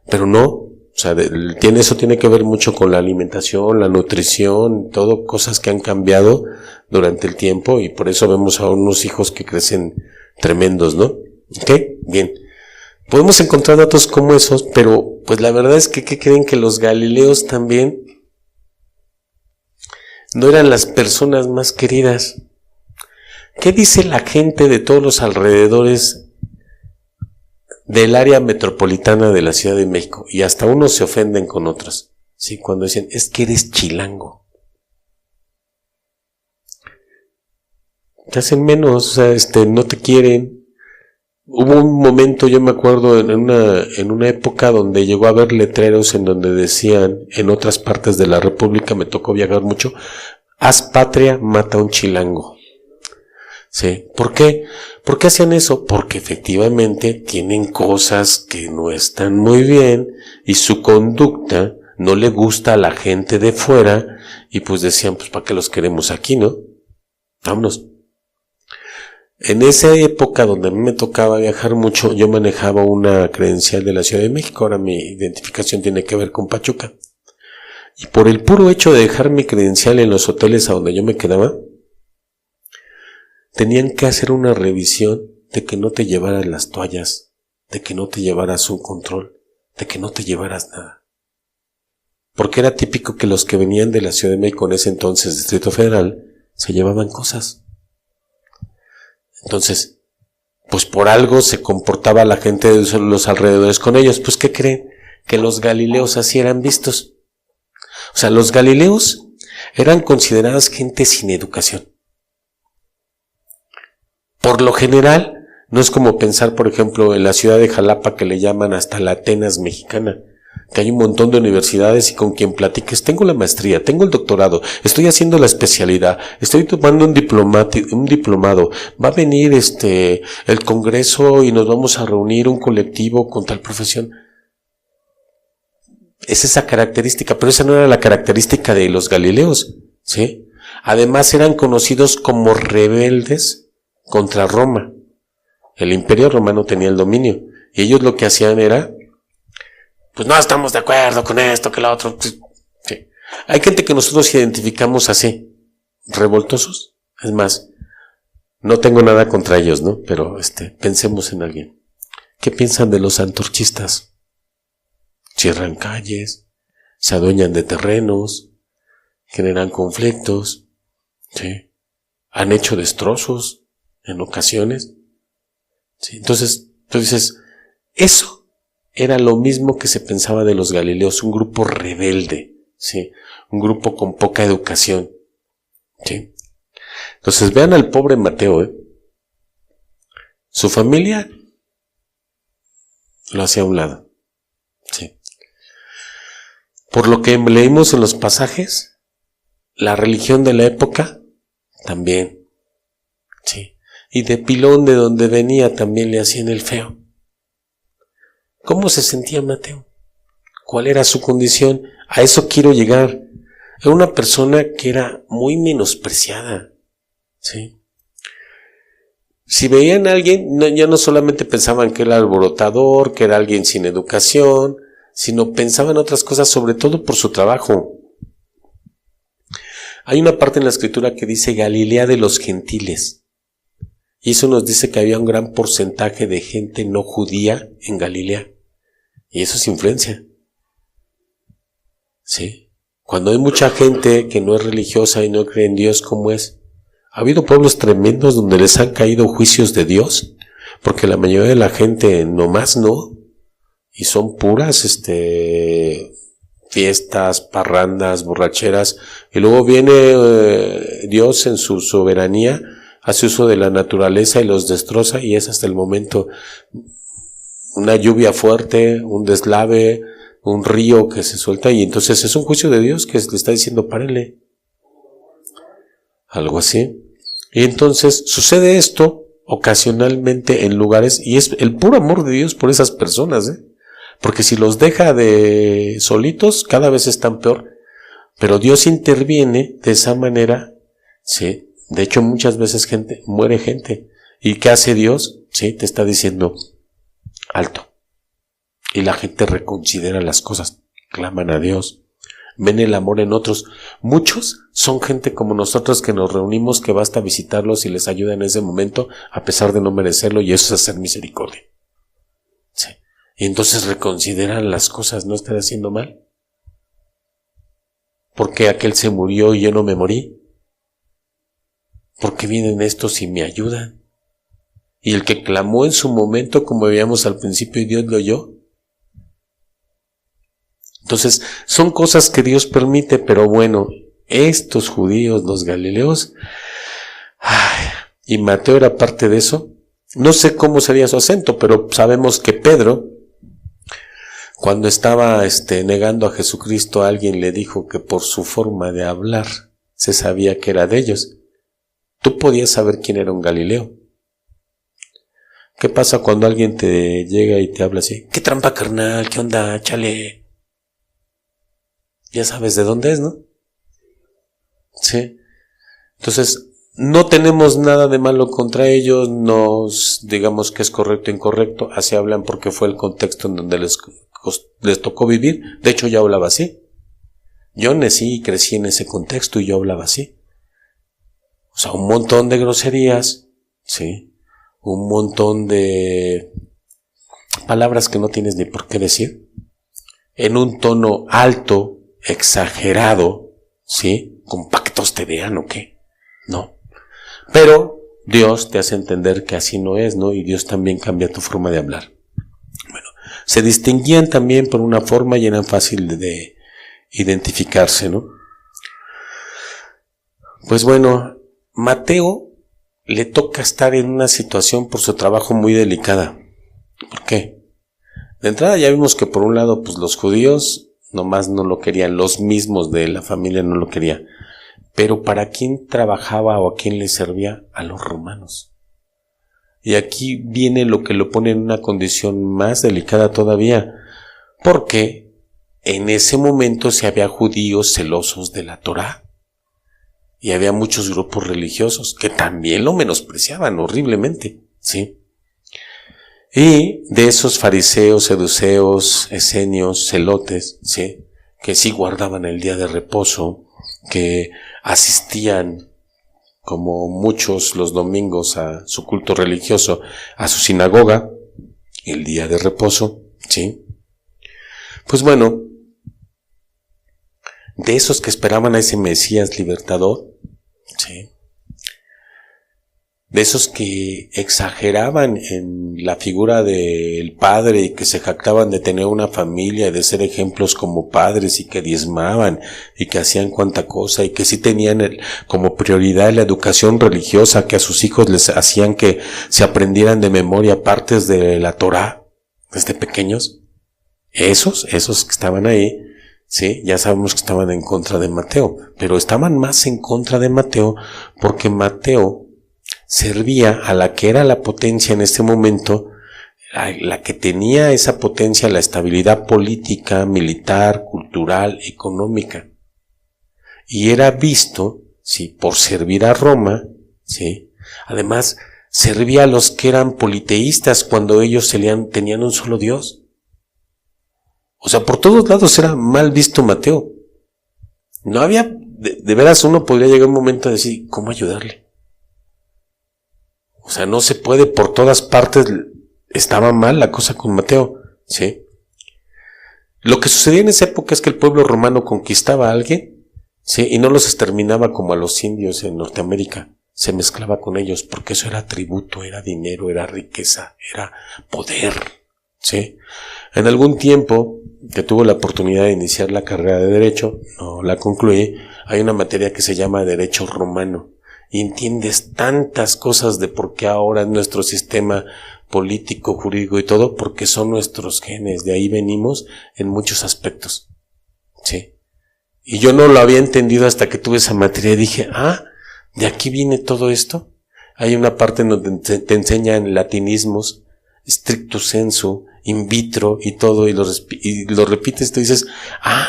Pero no. O sea, eso tiene que ver mucho con la alimentación, la nutrición, todo, cosas que han cambiado durante el tiempo y por eso vemos a unos hijos que crecen tremendos, ¿no? ¿Ok? Bien. Podemos encontrar datos como esos, pero pues la verdad es que ¿qué creen? Que los galileos también no eran las personas más queridas. ¿Qué dice la gente de todos los alrededores del área metropolitana de la Ciudad de México? Y hasta unos se ofenden con otros, ¿sí? Cuando dicen, es que eres chilango. Te hacen menos, o sea, no te quieren. Hubo un momento, yo me acuerdo, en una época donde llegó a haber letreros en donde decían, en otras partes de la República, me tocó viajar mucho, haz patria, mata a un chilango. ¿Sí? ¿Por qué? ¿Por qué hacían eso? Porque efectivamente tienen cosas que no están muy bien y su conducta no le gusta a la gente de fuera y pues decían, pues ¿para qué los queremos aquí, no? Vámonos. En esa época donde a mí me tocaba viajar mucho, yo manejaba una credencial de la Ciudad de México, ahora mi identificación tiene que ver con Pachuca. Y por el puro hecho de dejar mi credencial en los hoteles a donde yo me quedaba, tenían que hacer una revisión de que no te llevaras las toallas, de que no te llevaras un control, de que no te llevaras nada. Porque era típico que los que venían de la Ciudad de México en ese entonces, Distrito Federal, se llevaban cosas. Entonces, pues por algo se comportaba la gente de los alrededores con ellos. Pues ¿qué creen? Que los galileos así eran vistos. O sea, los galileos eran considerados gente sin educación. Por lo general, no es como pensar, por ejemplo, en la ciudad de Jalapa que le llaman hasta la Atenas mexicana, que hay un montón de universidades y con quien platiques, tengo la maestría, tengo el doctorado, estoy haciendo la especialidad, estoy tomando un diplomado, va a venir el congreso y nos vamos a reunir un colectivo con tal profesión. Es esa característica, pero esa no era la característica de los galileos, ¿sí? Además eran conocidos como rebeldes contra Roma. El Imperio Romano tenía el dominio y ellos lo que hacían era, pues no estamos de acuerdo con esto, que lo otro. Sí. Hay gente que nosotros identificamos así, revoltosos. Es más, no tengo nada contra ellos, ¿no? Pero pensemos en alguien. ¿Qué piensan de los antorchistas? Cierran calles, se adueñan de terrenos, generan conflictos, ¿sí? Han hecho destrozos en ocasiones. ¿Sí? Entonces, tú dices, eso era lo mismo que se pensaba de los galileos, un grupo rebelde, ¿sí? Un grupo con poca educación, ¿sí? Entonces, vean al pobre Mateo, Su familia lo hacía a un lado, ¿sí? Por lo que leímos en los pasajes, la religión de la época también, ¿sí? Y de Pilón, de donde venía, también le hacían el feo. ¿Cómo se sentía Mateo? ¿Cuál era su condición? A eso quiero llegar. Era una persona que era muy menospreciada, ¿sí? Si veían a alguien, ya no solamente pensaban que era alborotador, que era alguien sin educación, sino pensaban otras cosas, sobre todo por su trabajo. Hay una parte en la Escritura que dice Galilea de los gentiles. Y eso nos dice que había un gran porcentaje de gente no judía en Galilea. Y eso es influencia. ¿Sí? Cuando hay mucha gente que no es religiosa y no cree en Dios, ¿cómo es? Ha habido pueblos tremendos donde les han caído juicios de Dios, porque la mayoría de la gente nomás no, y son puras fiestas, parrandas, borracheras, y luego viene Dios en su soberanía, hace uso de la naturaleza y los destroza, y es hasta el momento una lluvia fuerte, un deslave, un río que se suelta, y entonces es un juicio de Dios que le está diciendo párenle. Algo así. Y entonces sucede esto ocasionalmente en lugares, y es el puro amor de Dios por esas personas, porque si los deja de solitos, cada vez están peor. Pero Dios interviene de esa manera, ¿sí? De hecho, muchas veces muere gente. ¿Y qué hace Dios? Sí, te está diciendo, alto. Y la gente reconsidera las cosas, claman a Dios, ven el amor en otros. Muchos son gente como nosotros que nos reunimos, que basta visitarlos y les ayuda en ese momento, a pesar de no merecerlo, y eso es hacer misericordia. Sí. Y entonces reconsideran las cosas, no están haciendo mal. ¿Por qué aquel se murió y yo no me morí? ¿Por qué vienen estos y me ayudan? Y el que clamó en su momento, como veíamos al principio, y Dios lo oyó. Entonces, son cosas que Dios permite, pero bueno, estos judíos, los galileos, y Mateo era parte de eso. No sé cómo sería su acento, pero sabemos que Pedro, cuando estaba negando a Jesucristo, alguien le dijo que por su forma de hablar se sabía que era de ellos. Tú podías saber quién era un Galileo. ¿Qué pasa cuando alguien te llega y te habla así? ¿Qué trampa, carnal? ¿Qué onda? Chale. Ya sabes de dónde es, ¿no? Sí. Entonces, no tenemos nada de malo contra ellos, digamos que es correcto o incorrecto, así hablan porque fue el contexto en donde les tocó vivir. De hecho, yo hablaba así. Yo nací y crecí en ese contexto y yo hablaba así. O sea, un montón de groserías, ¿sí? Un montón de palabras que no tienes ni por qué decir, en un tono alto, exagerado, ¿sí? Compactos te vean o qué, no. Pero Dios te hace entender que así no es, ¿no? Y Dios también cambia tu forma de hablar. Bueno, se distinguían también por una forma y eran fácil de identificarse, ¿no? Pues bueno, Mateo le toca estar en una situación por su trabajo muy delicada. ¿Por qué? De entrada ya vimos que por un lado, pues los judíos nomás no lo querían, los mismos de la familia no lo querían. Pero ¿para quién trabajaba o a quién le servía? A los romanos. Y aquí viene lo que lo pone en una condición más delicada todavía, porque en ese momento se había judíos celosos de la Torá. Y había muchos grupos religiosos que también lo menospreciaban horriblemente, ¿sí? Y de esos fariseos, seduceos, esenios, celotes, ¿sí? Que sí guardaban el día de reposo, que asistían, como muchos los domingos, a su culto religioso, a su sinagoga, el día de reposo, ¿sí? Pues bueno, de esos que esperaban a ese Mesías libertador, ¿sí? De esos que exageraban en la figura del padre y que se jactaban de tener una familia y de ser ejemplos como padres y que diezmaban y que hacían cuanta cosa y que sí tenían como prioridad la educación religiosa, que a sus hijos les hacían que se aprendieran de memoria partes de la Torá desde pequeños. Esos que estaban ahí, sí, ya sabemos que estaban en contra de Mateo, pero estaban más en contra de Mateo porque Mateo servía a la que era la potencia en este momento, la que tenía esa potencia, la estabilidad política, militar, cultural, económica. Y era visto, sí, por servir a Roma, sí. Además, servía a los que eran politeístas cuando ellos tenían un solo Dios. O sea, por todos lados era mal visto Mateo. No había de veras uno podría llegar a un momento a decir, ¿cómo ayudarle? O sea, no se puede, por todas partes estaba mal la cosa con Mateo, ¿sí? Lo que sucedía en esa época es que el pueblo romano conquistaba a alguien, ¿sí? Y no los exterminaba como a los indios en Norteamérica, se mezclaba con ellos, porque eso era tributo, era dinero, era riqueza, era poder, ¿sí? En algún tiempo que tuve la oportunidad de iniciar la carrera de Derecho, no la concluí, hay una materia que se llama Derecho Romano, y entiendes tantas cosas de por qué ahora nuestro sistema político, jurídico y todo, porque son nuestros genes, de ahí venimos en muchos aspectos, ¿sí? Y yo no lo había entendido hasta que tuve esa materia y dije, ¿de aquí viene todo esto? Hay una parte en donde te enseñan latinismos, stricto sensu, in vitro y todo, y lo repites, tú dices,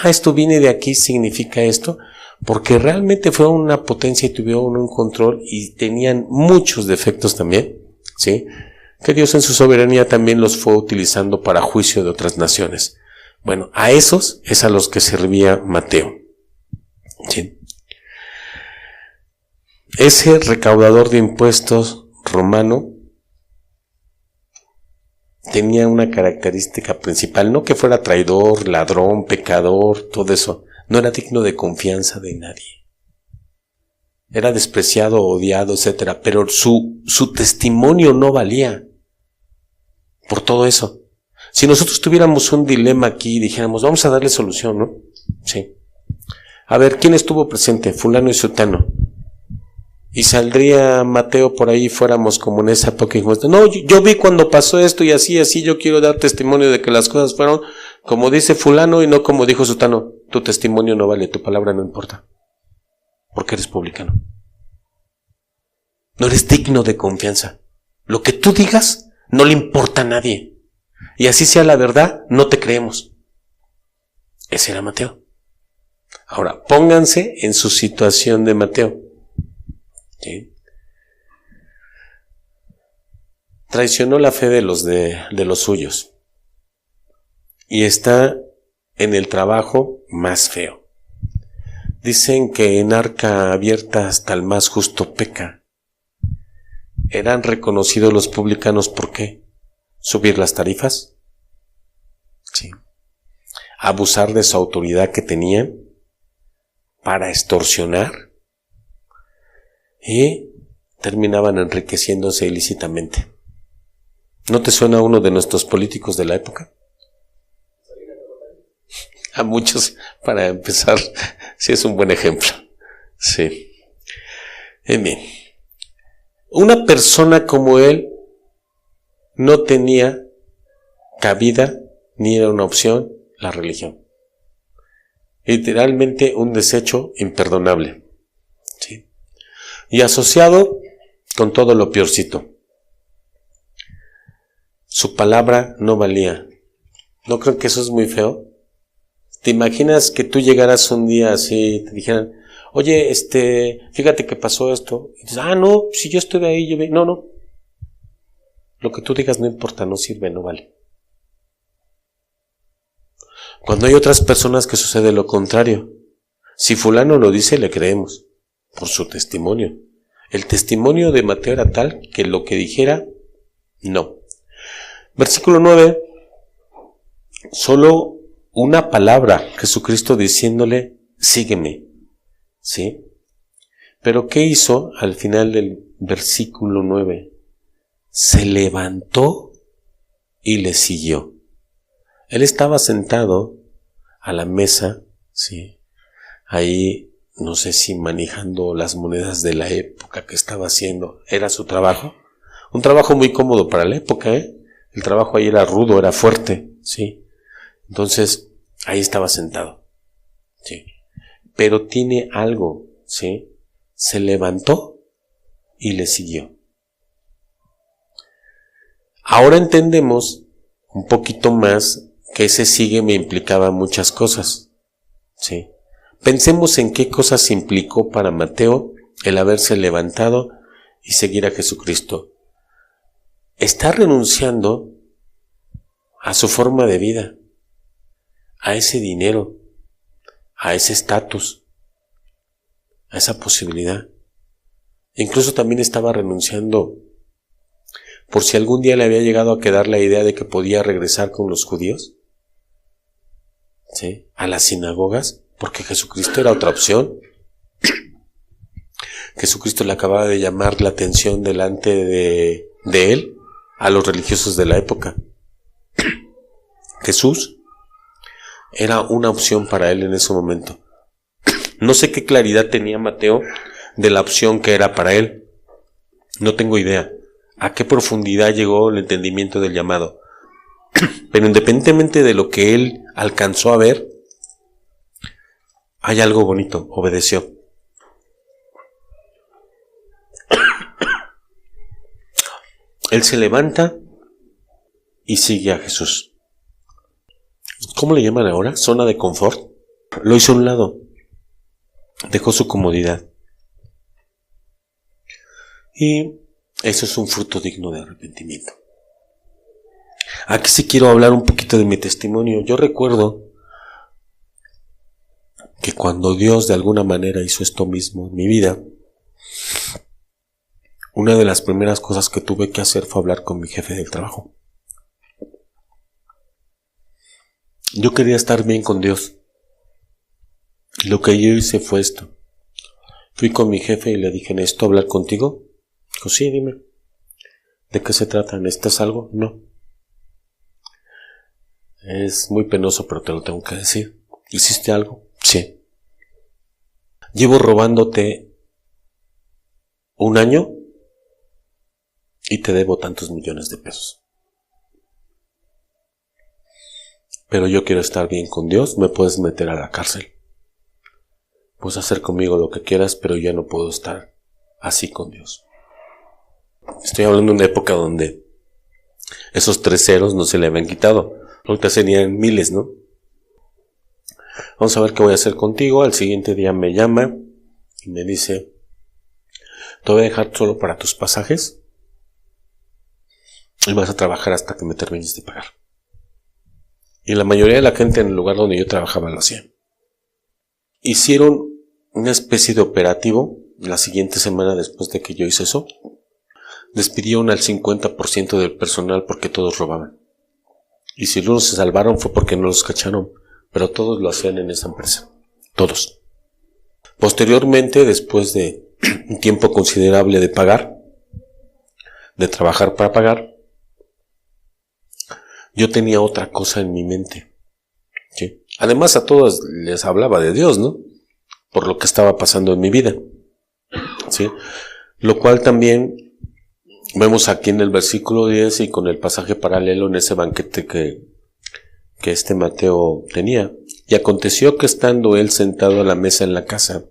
esto viene de aquí, significa esto, porque realmente fue una potencia y tuvieron un control y tenían muchos defectos también, ¿sí? Que Dios en su soberanía también los fue utilizando para juicio de otras naciones. Bueno, a esos es a los que servía Mateo, ¿sí? Ese recaudador de impuestos romano tenía una característica principal, no que fuera traidor, ladrón, pecador, todo eso, no era digno de confianza de nadie. Era despreciado, odiado, etcétera, pero su testimonio no valía por todo eso. Si nosotros tuviéramos un dilema aquí y dijéramos, vamos a darle solución, ¿no? Sí. A ver, ¿quién estuvo presente? Fulano y sutano. Y saldría Mateo por ahí, fuéramos como en esa época y dijimos, no, yo vi cuando pasó esto y así, yo quiero dar testimonio de que las cosas fueron como dice fulano y no como dijo sutano. Tu testimonio no vale, tu palabra no importa, porque eres publicano. No eres digno de confianza. Lo que tú digas no le importa a nadie. Y así sea la verdad, no te creemos. Ese era Mateo. Ahora, pónganse en su situación de Mateo. ¿Sí? Traicionó la fe de los suyos y está en el trabajo más feo. Dicen que en arca abierta hasta el más justo peca. Eran reconocidos los publicanos, ¿por qué? Subir las tarifas, sí, abusar de su autoridad que tenían para extorsionar, y terminaban enriqueciéndose ilícitamente. ¿No te suena uno de nuestros políticos de la época? A muchos, para empezar, sí es un buen ejemplo. Sí. Bien. Una persona como él no tenía cabida ni era una opción la religión. Literalmente un desecho imperdonable. ¿Sí? Y asociado con todo lo peorcito. Su palabra no valía. ¿No creen que eso es muy feo? ¿Te imaginas que tú llegaras un día así y te dijeran, oye, fíjate que pasó esto? Y dices, no, si yo estuve ahí, yo vi. No. Lo que tú digas no importa, no sirve, no vale. Cuando hay otras personas que sucede lo contrario. Si fulano lo dice, le creemos, por su testimonio. El testimonio de Mateo era tal que lo que dijera, no. Versículo 9, solo una palabra, Jesucristo diciéndole, sígueme, ¿sí? Pero ¿qué hizo al final del versículo 9? Se levantó y le siguió. Él estaba sentado a la mesa, ¿sí? Ahí, no sé si manejando las monedas de la época que estaba haciendo, era su trabajo. Un trabajo muy cómodo para la época, El trabajo ahí era rudo, era fuerte, ¿sí? Entonces, ahí estaba sentado, ¿sí? Pero tiene algo, ¿sí? Se levantó y le siguió. Ahora entendemos un poquito más que ese sigue me implicaba muchas cosas, ¿sí? Pensemos en qué cosas implicó para Mateo el haberse levantado y seguir a Jesucristo. Está renunciando a su forma de vida, a ese dinero, a ese estatus, a esa posibilidad. Incluso también estaba renunciando por si algún día le había llegado a quedar la idea de que podía regresar con los judíos, ¿sí?, a las sinagogas, porque Jesucristo era otra opción. Jesucristo le acababa de llamar la atención delante de él a los religiosos de la época. Jesús era una opción para él en ese momento. No sé qué claridad tenía Mateo de la opción que era para él. No tengo idea a qué profundidad llegó el entendimiento del llamado. Pero independientemente de lo que él alcanzó a ver, hay algo bonito: obedeció. Él se levanta y sigue a Jesús. ¿Cómo le llaman ahora? Zona de confort. Lo hizo a un lado. Dejó su comodidad. Y eso es un fruto digno de arrepentimiento. Aquí sí quiero hablar un poquito de mi testimonio. Yo recuerdo que cuando Dios de alguna manera hizo esto mismo en mi vida, una de las primeras cosas que tuve que hacer fue hablar con mi jefe del trabajo. Yo quería estar bien con Dios. Lo que yo hice fue esto. Fui con mi jefe y le dije: ¿necesito hablar contigo? Dijo: sí, dime. ¿De qué se trata? ¿Necesitas algo? No. Es muy penoso, pero te lo tengo que decir. ¿Hiciste algo? Sí. Llevo robándote 1 año y te debo tantos millones de pesos. Pero yo quiero estar bien con Dios. Me puedes meter a la cárcel. Puedes hacer conmigo lo que quieras, pero ya no puedo estar así con Dios. Estoy hablando de una época donde esos 3 ceros no se le habían quitado. Ahorita serían miles, ¿no? Vamos a ver qué voy a hacer contigo. Al siguiente día me llama y me dice: te voy a dejar solo para tus pasajes y vas a trabajar hasta que me termines de pagar. Y la mayoría de la gente en el lugar donde yo trabajaba lo hacía. Hicieron una especie de operativo la siguiente semana después de que yo hice eso. Despidieron al 50% del personal porque todos robaban. Y si algunos se salvaron fue porque no los cacharon, pero todos lo hacían en esa empresa. Todos. Posteriormente, después de un tiempo considerable de pagar, de trabajar para pagar, yo tenía otra cosa en mi mente. ¿Sí? Además, a todos les hablaba de Dios, ¿no? Por lo que estaba pasando en mi vida. ¿Sí? Lo cual también vemos aquí en el versículo 10 y con el pasaje paralelo en ese banquete que Mateo tenía. Y aconteció que estando él sentado a la mesa en la casa,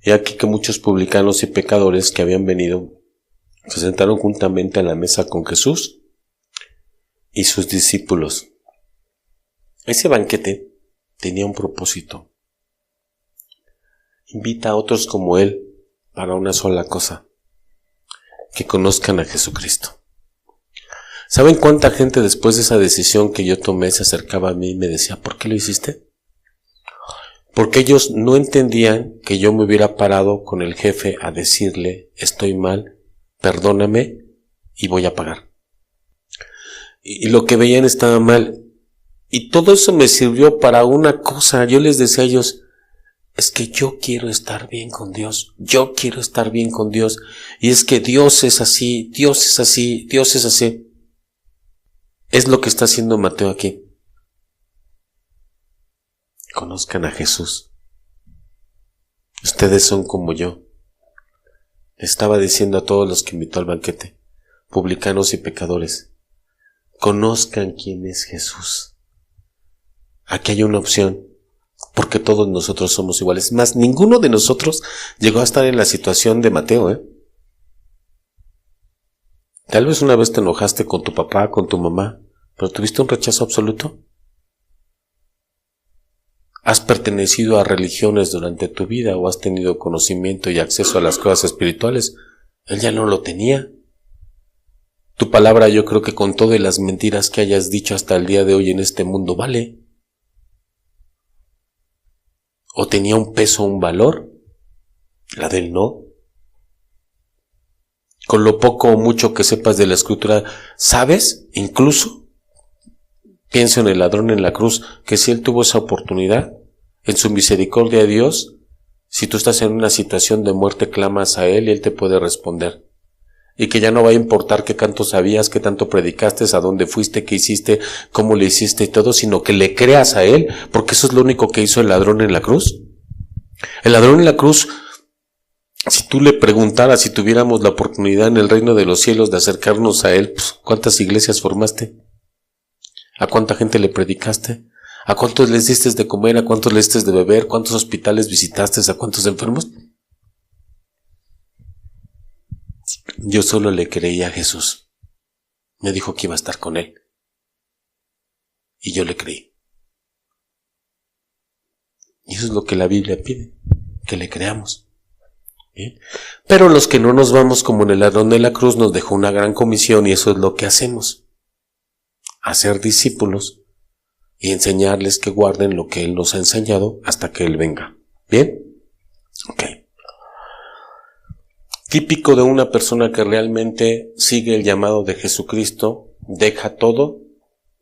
he aquí que muchos publicanos y pecadores que habían venido se sentaron juntamente a la mesa con Jesús y sus discípulos. Ese banquete tenía un propósito. Invita a otros como él para una sola cosa: que conozcan a Jesucristo. ¿Saben cuánta gente después de esa decisión que yo tomé se acercaba a mí y me decía: ¿por qué lo hiciste? Porque ellos no entendían que yo me hubiera parado con el jefe a decirle: estoy mal, perdóname y voy a pagar. Y lo que veían estaba mal. Y todo eso me sirvió para una cosa. Yo les decía a ellos: es que yo quiero estar bien con Dios. Yo quiero estar bien con Dios. Y es que Dios es así, Dios es así, Dios es así. Es lo que está haciendo Mateo aquí. Conozcan a Jesús. Ustedes son como yo. Estaba diciendo a todos los que invitó al banquete, publicanos y pecadores: conozcan quién es Jesús. Aquí hay una opción, porque todos nosotros somos iguales. Más, ninguno de nosotros llegó a estar en la situación de Mateo, Tal vez una vez te enojaste con tu papá, con tu mamá, pero tuviste un rechazo absoluto. ¿Has pertenecido a religiones durante tu vida o has tenido conocimiento y acceso a las cosas espirituales? Él ya no lo tenía. Tu palabra, yo creo que con todas las mentiras que hayas dicho hasta el día de hoy en este mundo, vale. ¿O tenía un peso, un valor? La de él no. Con lo poco o mucho que sepas de la Escritura, ¿sabes? Incluso, pienso en el ladrón en la cruz, que si él tuvo esa oportunidad, en su misericordia a Dios, si tú estás en una situación de muerte, clamas a Él y Él te puede responder. Y que ya no va a importar qué tanto sabías, qué tanto predicaste, a dónde fuiste, qué hiciste, cómo le hiciste y todo, sino que le creas a Él, porque eso es lo único que hizo el ladrón en la cruz. El ladrón en la cruz, si tú le preguntaras, si tuviéramos la oportunidad en el reino de los cielos de acercarnos a Él, pues, ¿cuántas iglesias formaste? ¿A cuánta gente le predicaste? ¿A cuántos les diste de comer? ¿A cuántos les diste de beber? ¿Cuántos hospitales visitaste? ¿A cuántos enfermos? Yo solo le creí a Jesús. Me dijo que iba a estar con Él. Y yo le creí. Y eso es lo que la Biblia pide, que le creamos. ¿Bien? Pero los que no nos vamos como en el ladrón de la cruz nos dejó una gran comisión y eso es lo que hacemos. Hacer discípulos y enseñarles que guarden lo que Él nos ha enseñado hasta que Él venga. ¿Bien? Ok. Típico de una persona que realmente sigue el llamado de Jesucristo, deja todo,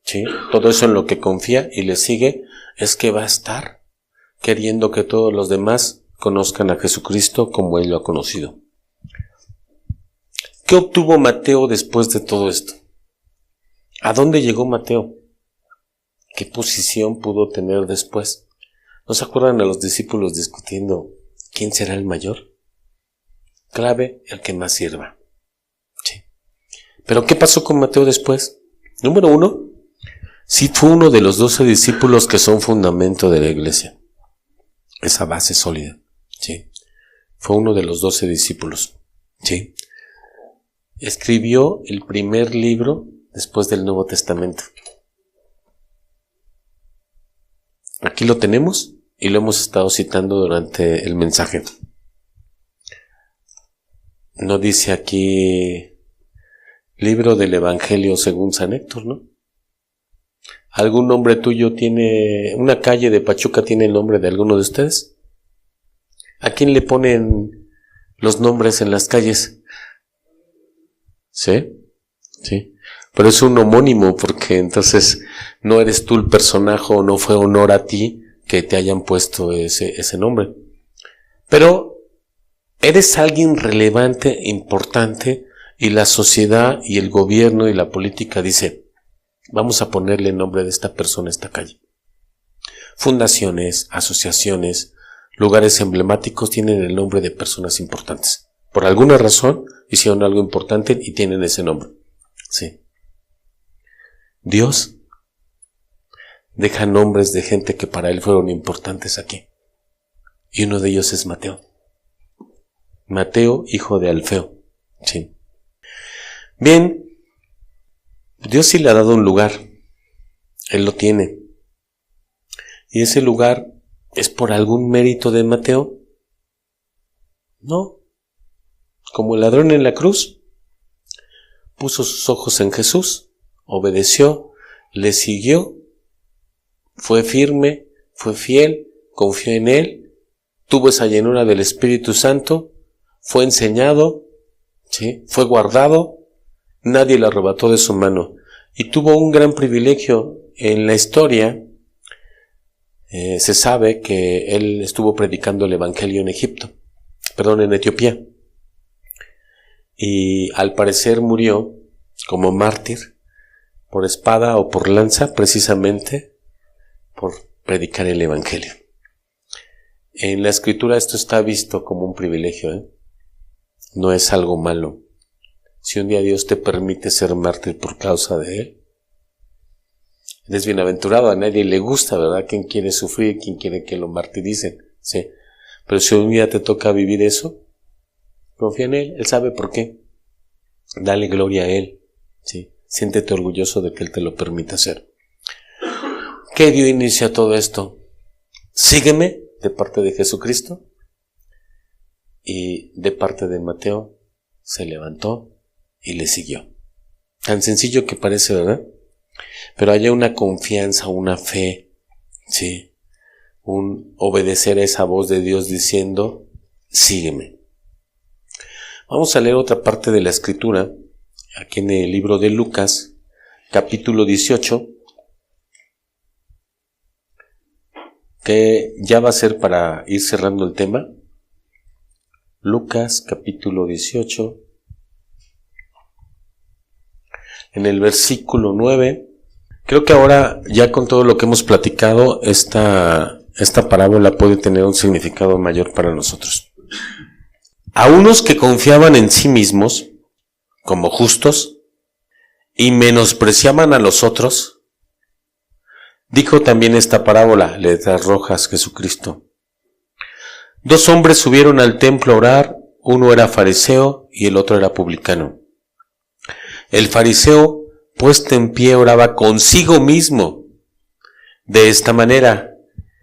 ¿sí? Todo eso en lo que confía y le sigue, es que va a estar queriendo que todos los demás conozcan a Jesucristo como Él lo ha conocido. ¿Qué obtuvo Mateo después de todo esto? ¿A dónde llegó Mateo? ¿Qué posición pudo tener después? ¿No se acuerdan a los discípulos discutiendo quién será el mayor? Clave, el que más sirva. Sí. ¿Pero qué pasó con Mateo después? Número 1, sí fue uno de los 12 discípulos que son fundamento de la iglesia. Esa base sólida. Sí. Fue uno de los 12 discípulos. Sí. Escribió el primer libro después del Nuevo Testamento. Aquí lo tenemos y lo hemos estado citando durante el mensaje. No dice aquí libro del Evangelio según San Héctor, ¿no? ¿Algún nombre tuyo tiene, una calle de Pachuca tiene el nombre de alguno de ustedes? ¿A quién le ponen los nombres en las calles? ¿Sí? Sí. Pero es un homónimo porque entonces no eres tú el personaje o no fue honor a ti que te hayan puesto ese nombre. Pero eres alguien relevante, importante, y la sociedad y el gobierno y la política dice, vamos a ponerle el nombre de esta persona a esta calle. Fundaciones, asociaciones, lugares emblemáticos tienen el nombre de personas importantes. Por alguna razón hicieron algo importante y tienen ese nombre. Sí. Dios deja nombres de gente que para Él fueron importantes aquí. Y uno de ellos es Mateo. Mateo, hijo de Alfeo. Sí. Bien, Dios sí le ha dado un lugar. Él lo tiene. ¿Y ese lugar es por algún mérito de Mateo? No. Como el ladrón en la cruz, puso sus ojos en Jesús, obedeció, le siguió, fue firme, fue fiel, confió en Él, tuvo esa llenura del Espíritu Santo, fue enseñado, ¿sí? Fue guardado, nadie le arrebató de su mano y tuvo un gran privilegio en la historia. Se sabe que él estuvo predicando el Evangelio en en Etiopía, y al parecer murió como mártir por espada o por lanza, precisamente por predicar el Evangelio. En la Escritura esto está visto como un privilegio, no es algo malo. Si un día Dios te permite ser mártir por causa de Él, eres bienaventurado. A nadie le gusta, ¿verdad? ¿Quién quiere sufrir? ¿Quién quiere que lo martiricen? Sí. Pero si un día te toca vivir eso, confía en Él. Él sabe por qué. Dale gloria a Él. Sí. Siéntete orgulloso de que Él te lo permita hacer. ¿Qué dio inicio a todo esto? Sígueme, de parte de Jesucristo. Y de parte de Mateo, se levantó y le siguió. Tan sencillo que parece, ¿verdad? Pero hay una confianza, una fe, ¿sí? Un obedecer a esa voz de Dios diciendo, sígueme. Vamos a leer otra parte de la escritura, aquí en el libro de Lucas, capítulo 18, que ya va a ser para ir cerrando el tema. Lucas, capítulo 18, en el versículo 9. Creo que ahora, ya con todo lo que hemos platicado, esta parábola puede tener un significado mayor para nosotros. A unos que confiaban en sí mismos como justos y menospreciaban a los otros, dijo también esta parábola, letras rojas, Jesucristo. 2 hombres subieron al templo a orar, uno era fariseo y el otro era publicano. El fariseo, puesto en pie, oraba consigo mismo de esta manera: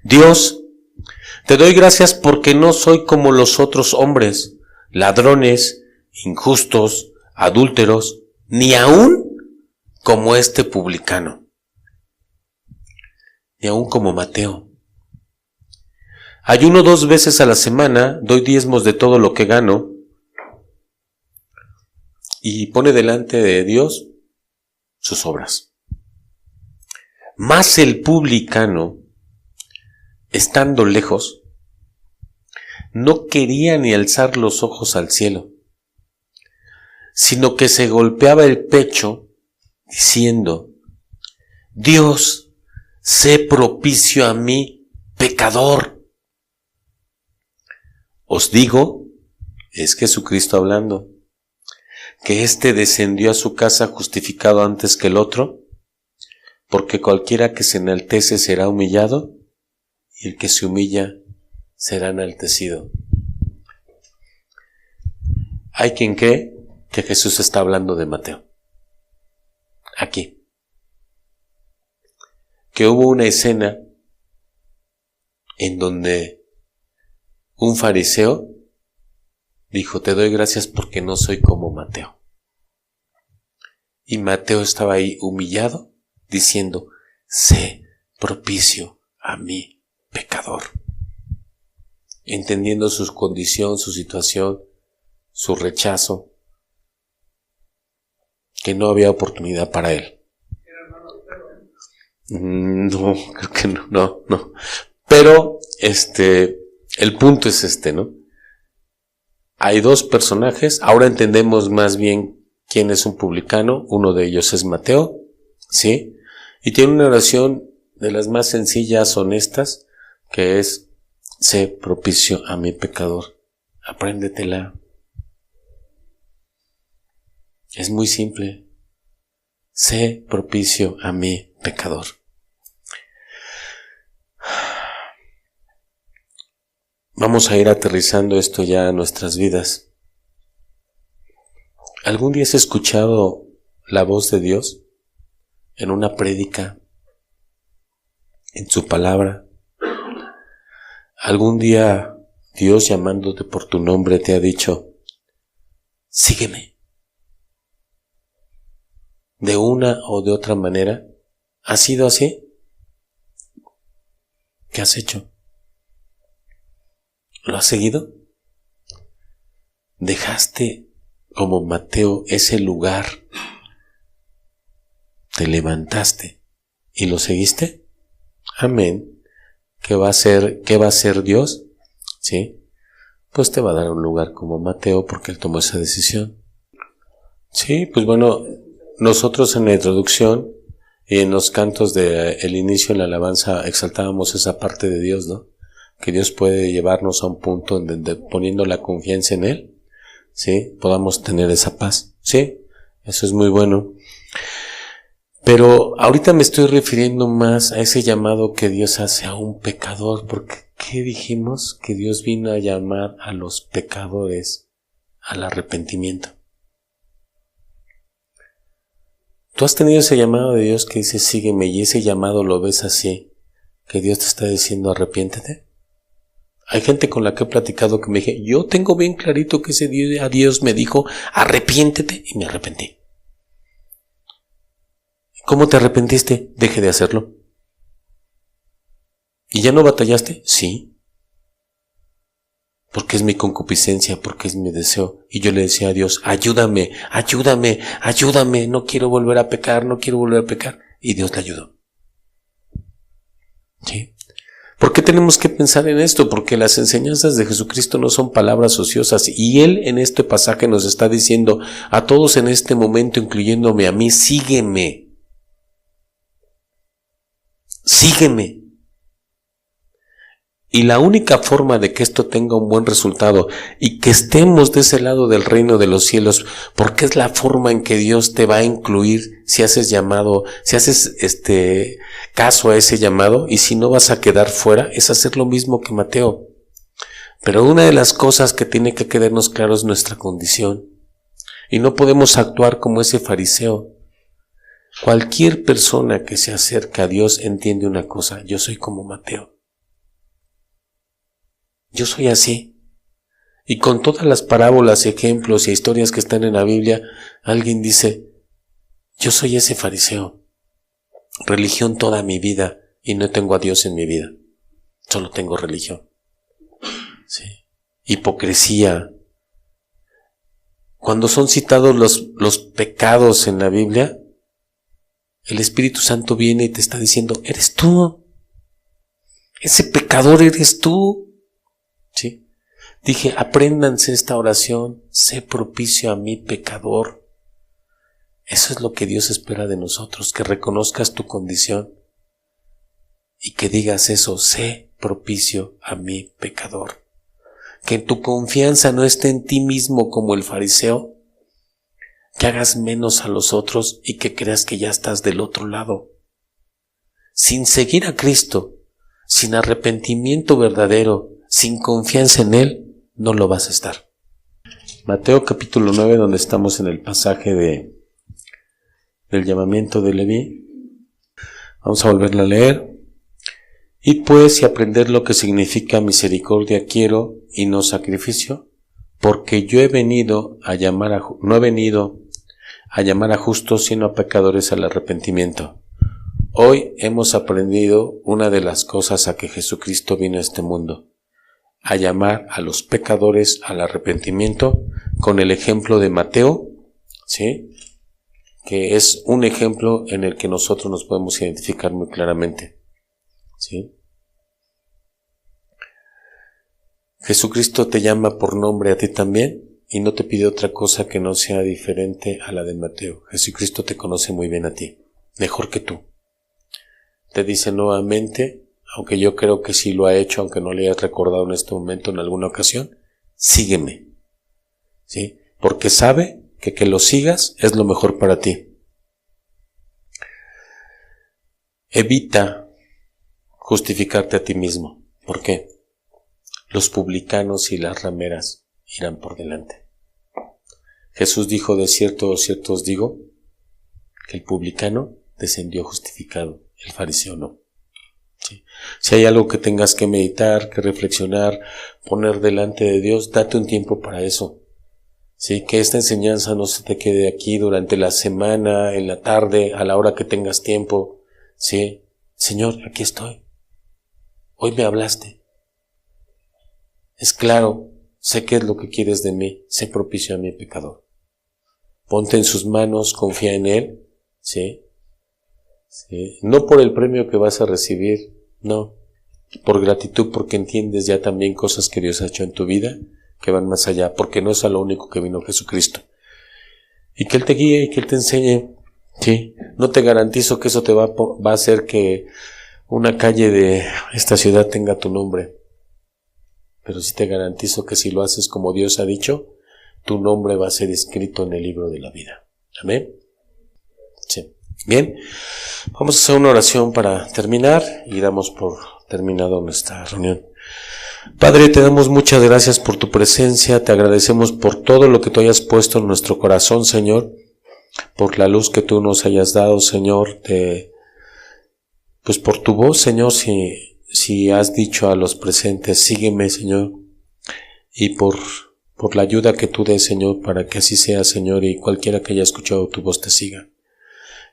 Dios, te doy gracias porque no soy como los otros hombres, ladrones, injustos, adúlteros, ni aún como este publicano, ni aún como Mateo. Ayuno 2 veces a la semana, doy diezmos de todo lo que gano. Y pone delante de Dios sus obras. Mas el publicano, estando lejos, no quería ni alzar los ojos al cielo, sino que se golpeaba el pecho, diciendo: Dios, sé propicio a mí, pecador. Os digo, es Jesucristo hablando, que éste descendió a su casa justificado antes que el otro, porque cualquiera que se enaltece será humillado, y el que se humilla será enaltecido. Hay quien cree que Jesús está hablando de Mateo. Aquí. Que hubo una escena en donde un fariseo dijo: te doy gracias porque no soy como Mateo. Y Mateo estaba ahí humillado, diciendo: sé propicio a mí, pecador. Entendiendo su condición, su situación, su rechazo, que no había oportunidad para él. No, creo que no. Pero el punto es ¿no? Hay 2 personajes, ahora entendemos más bien quién es un publicano, uno de ellos es Mateo, ¿sí? Y tiene una oración de las más sencillas, honestas, que es: sé propicio a mi pecador. Apréndetela. Es muy simple. Sé propicio a mi pecador. Vamos a ir aterrizando esto ya a nuestras vidas. ¿Algún día has escuchado la voz de Dios en una prédica, en su palabra? ¿Algún día Dios, llamándote por tu nombre, te ha dicho: sígueme? ¿De una o de otra manera ha sido así? ¿Qué has hecho? ¿Lo has seguido? ¿Dejaste, como Mateo, ese lugar? ¿Te levantaste y lo seguiste? Amén. ¿Qué va a hacer Dios? ¿Sí? Pues te va a dar un lugar como Mateo, porque él tomó esa decisión. Sí, pues bueno, nosotros en la introducción y en los cantos del inicio en la alabanza exaltábamos esa parte de Dios, ¿no? Que Dios puede llevarnos a un punto en donde, poniendo la confianza en Él, ¿sí?, podamos tener esa paz. Sí, eso es muy bueno. Pero ahorita me estoy refiriendo más a ese llamado que Dios hace a un pecador, porque ¿qué dijimos? Que Dios vino a llamar a los pecadores al arrepentimiento. ¿Tú has tenido ese llamado de Dios que dice sígueme, y ese llamado lo ves así, que Dios te está diciendo arrepiéntete? Hay gente con la que he platicado que me dije, yo tengo bien clarito que ese día Dios me dijo arrepiéntete, y me arrepentí. ¿Cómo te arrepentiste? Deje de hacerlo. ¿Y ya no batallaste? Sí. porque es mi concupiscencia, porque es mi deseo. Y yo le decía a Dios, ayúdame, ayúdame, ayúdame, no quiero volver a pecar, no quiero volver a pecar. Y Dios le ayudó. ¿Sí? ¿Por qué tenemos que pensar en esto? Porque las enseñanzas de Jesucristo no son palabras ociosas, y Él en este pasaje nos está diciendo a todos en este momento, incluyéndome a mí, sígueme. Sígueme. Y la única forma de que esto tenga un buen resultado y que estemos de ese lado del reino de los cielos, porque es la forma en que Dios te va a incluir si haces llamado, si haces caso a ese llamado, y si no vas a quedar fuera, es hacer lo mismo que Mateo. Pero una de las cosas que tiene que quedarnos claro es nuestra condición, y no podemos actuar como ese fariseo. Cualquier persona que se acerca a Dios entiende una cosa: yo soy como Mateo. Yo soy así. Y con todas las parábolas, ejemplos y historias que están en la Biblia, alguien dice, yo soy ese fariseo. Religión toda mi vida y no tengo a Dios en mi vida. Solo tengo religión. Sí. Hipocresía. Cuando son citados los pecados en la Biblia, el Espíritu Santo viene y te está diciendo, eres tú. Ese pecador eres tú. ¿Sí? Dije, apréndanse esta oración, sé propicio a mi pecador. Eso es lo que Dios espera de nosotros, que reconozcas tu condición y que digas eso, sé propicio a mi pecador. Que tu confianza no esté en ti mismo como el fariseo, que hagas menos a los otros y que creas que ya estás del otro lado. Sin seguir a Cristo, sin arrepentimiento verdadero, sin confianza en Él, no lo vas a estar. Mateo capítulo 9, donde estamos en el pasaje del llamamiento de Leví. Vamos a volverla a leer. Y pues, y aprender lo que significa misericordia quiero y no sacrificio, porque yo no he venido a llamar a justos, sino a pecadores al arrepentimiento. Hoy hemos aprendido una de las cosas a que Jesucristo vino a este mundo: a llamar a los pecadores al arrepentimiento, con el ejemplo de Mateo, ¿sí? Que es un ejemplo en el que nosotros nos podemos identificar muy claramente, ¿sí? Jesucristo te llama por nombre a ti también y no te pide otra cosa que no sea diferente a la de Mateo. Jesucristo te conoce muy bien a ti, mejor que tú. Te dice nuevamente, aunque yo creo que sí lo ha hecho, aunque no le hayas recordado en este momento en alguna ocasión, sígueme, ¿sí? Porque sabe que lo sigas es lo mejor para ti. Evita justificarte a ti mismo. ¿Por qué? Los publicanos y las rameras irán por delante. Jesús dijo, de cierto os digo, que el publicano descendió justificado, el fariseo no. ¿Sí? Si hay algo que tengas que meditar, que reflexionar, poner delante de Dios, date un tiempo para eso. ¿Sí? Que esta enseñanza no se te quede aquí durante la semana, en la tarde, a la hora que tengas tiempo. ¿Sí? Señor, aquí estoy. Hoy me hablaste. Es claro, sé qué es lo que quieres de mí, sé propicio a mi pecador. Ponte en sus manos, confía en Él, ¿sí? ¿Sí? No por el premio que vas a recibir, no, por gratitud, porque entiendes ya también cosas que Dios ha hecho en tu vida, que van más allá, porque no es a lo único que vino Jesucristo. Y que Él te guíe y que Él te enseñe, ¿sí? No te garantizo que eso te va a hacer que una calle de esta ciudad tenga tu nombre, pero sí te garantizo que si lo haces como Dios ha dicho, tu nombre va a ser escrito en el libro de la vida. ¿Amén? Sí. Bien, vamos a hacer una oración para terminar y damos por terminado nuestra reunión. Padre, te damos muchas gracias por tu presencia, te agradecemos por todo lo que tú hayas puesto en nuestro corazón, Señor, por la luz que tú nos hayas dado, Señor, pues por tu voz, Señor, si has dicho a los presentes, sígueme, Señor, y por la ayuda que tú des, Señor, para que así sea, Señor, y cualquiera que haya escuchado tu voz te siga.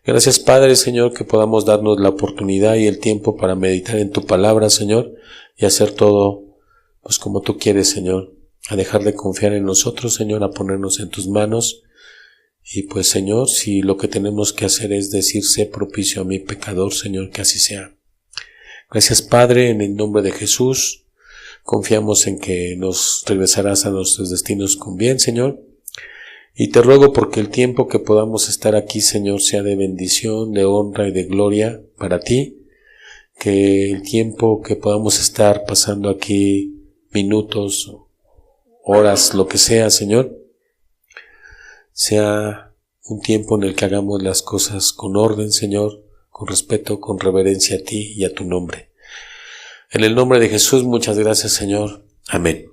Gracias, Padre, Señor, que podamos darnos la oportunidad y el tiempo para meditar en tu palabra, Señor, y hacer todo pues como tú quieres, Señor, a dejar de confiar en nosotros, Señor, a ponernos en tus manos. Y pues, Señor, si lo que tenemos que hacer es decir, sé propicio a mi pecador, Señor, que así sea. Gracias, Padre, en el nombre de Jesús. Confiamos en que nos regresarás a nuestros destinos con bien, Señor. Y te ruego porque el tiempo que podamos estar aquí, Señor, sea de bendición, de honra y de gloria para ti. Que el tiempo que podamos estar pasando aquí, minutos, horas, lo que sea, Señor, sea un tiempo en el que hagamos las cosas con orden, Señor, con respeto, con reverencia a ti y a tu nombre. En el nombre de Jesús, muchas gracias, Señor. Amén.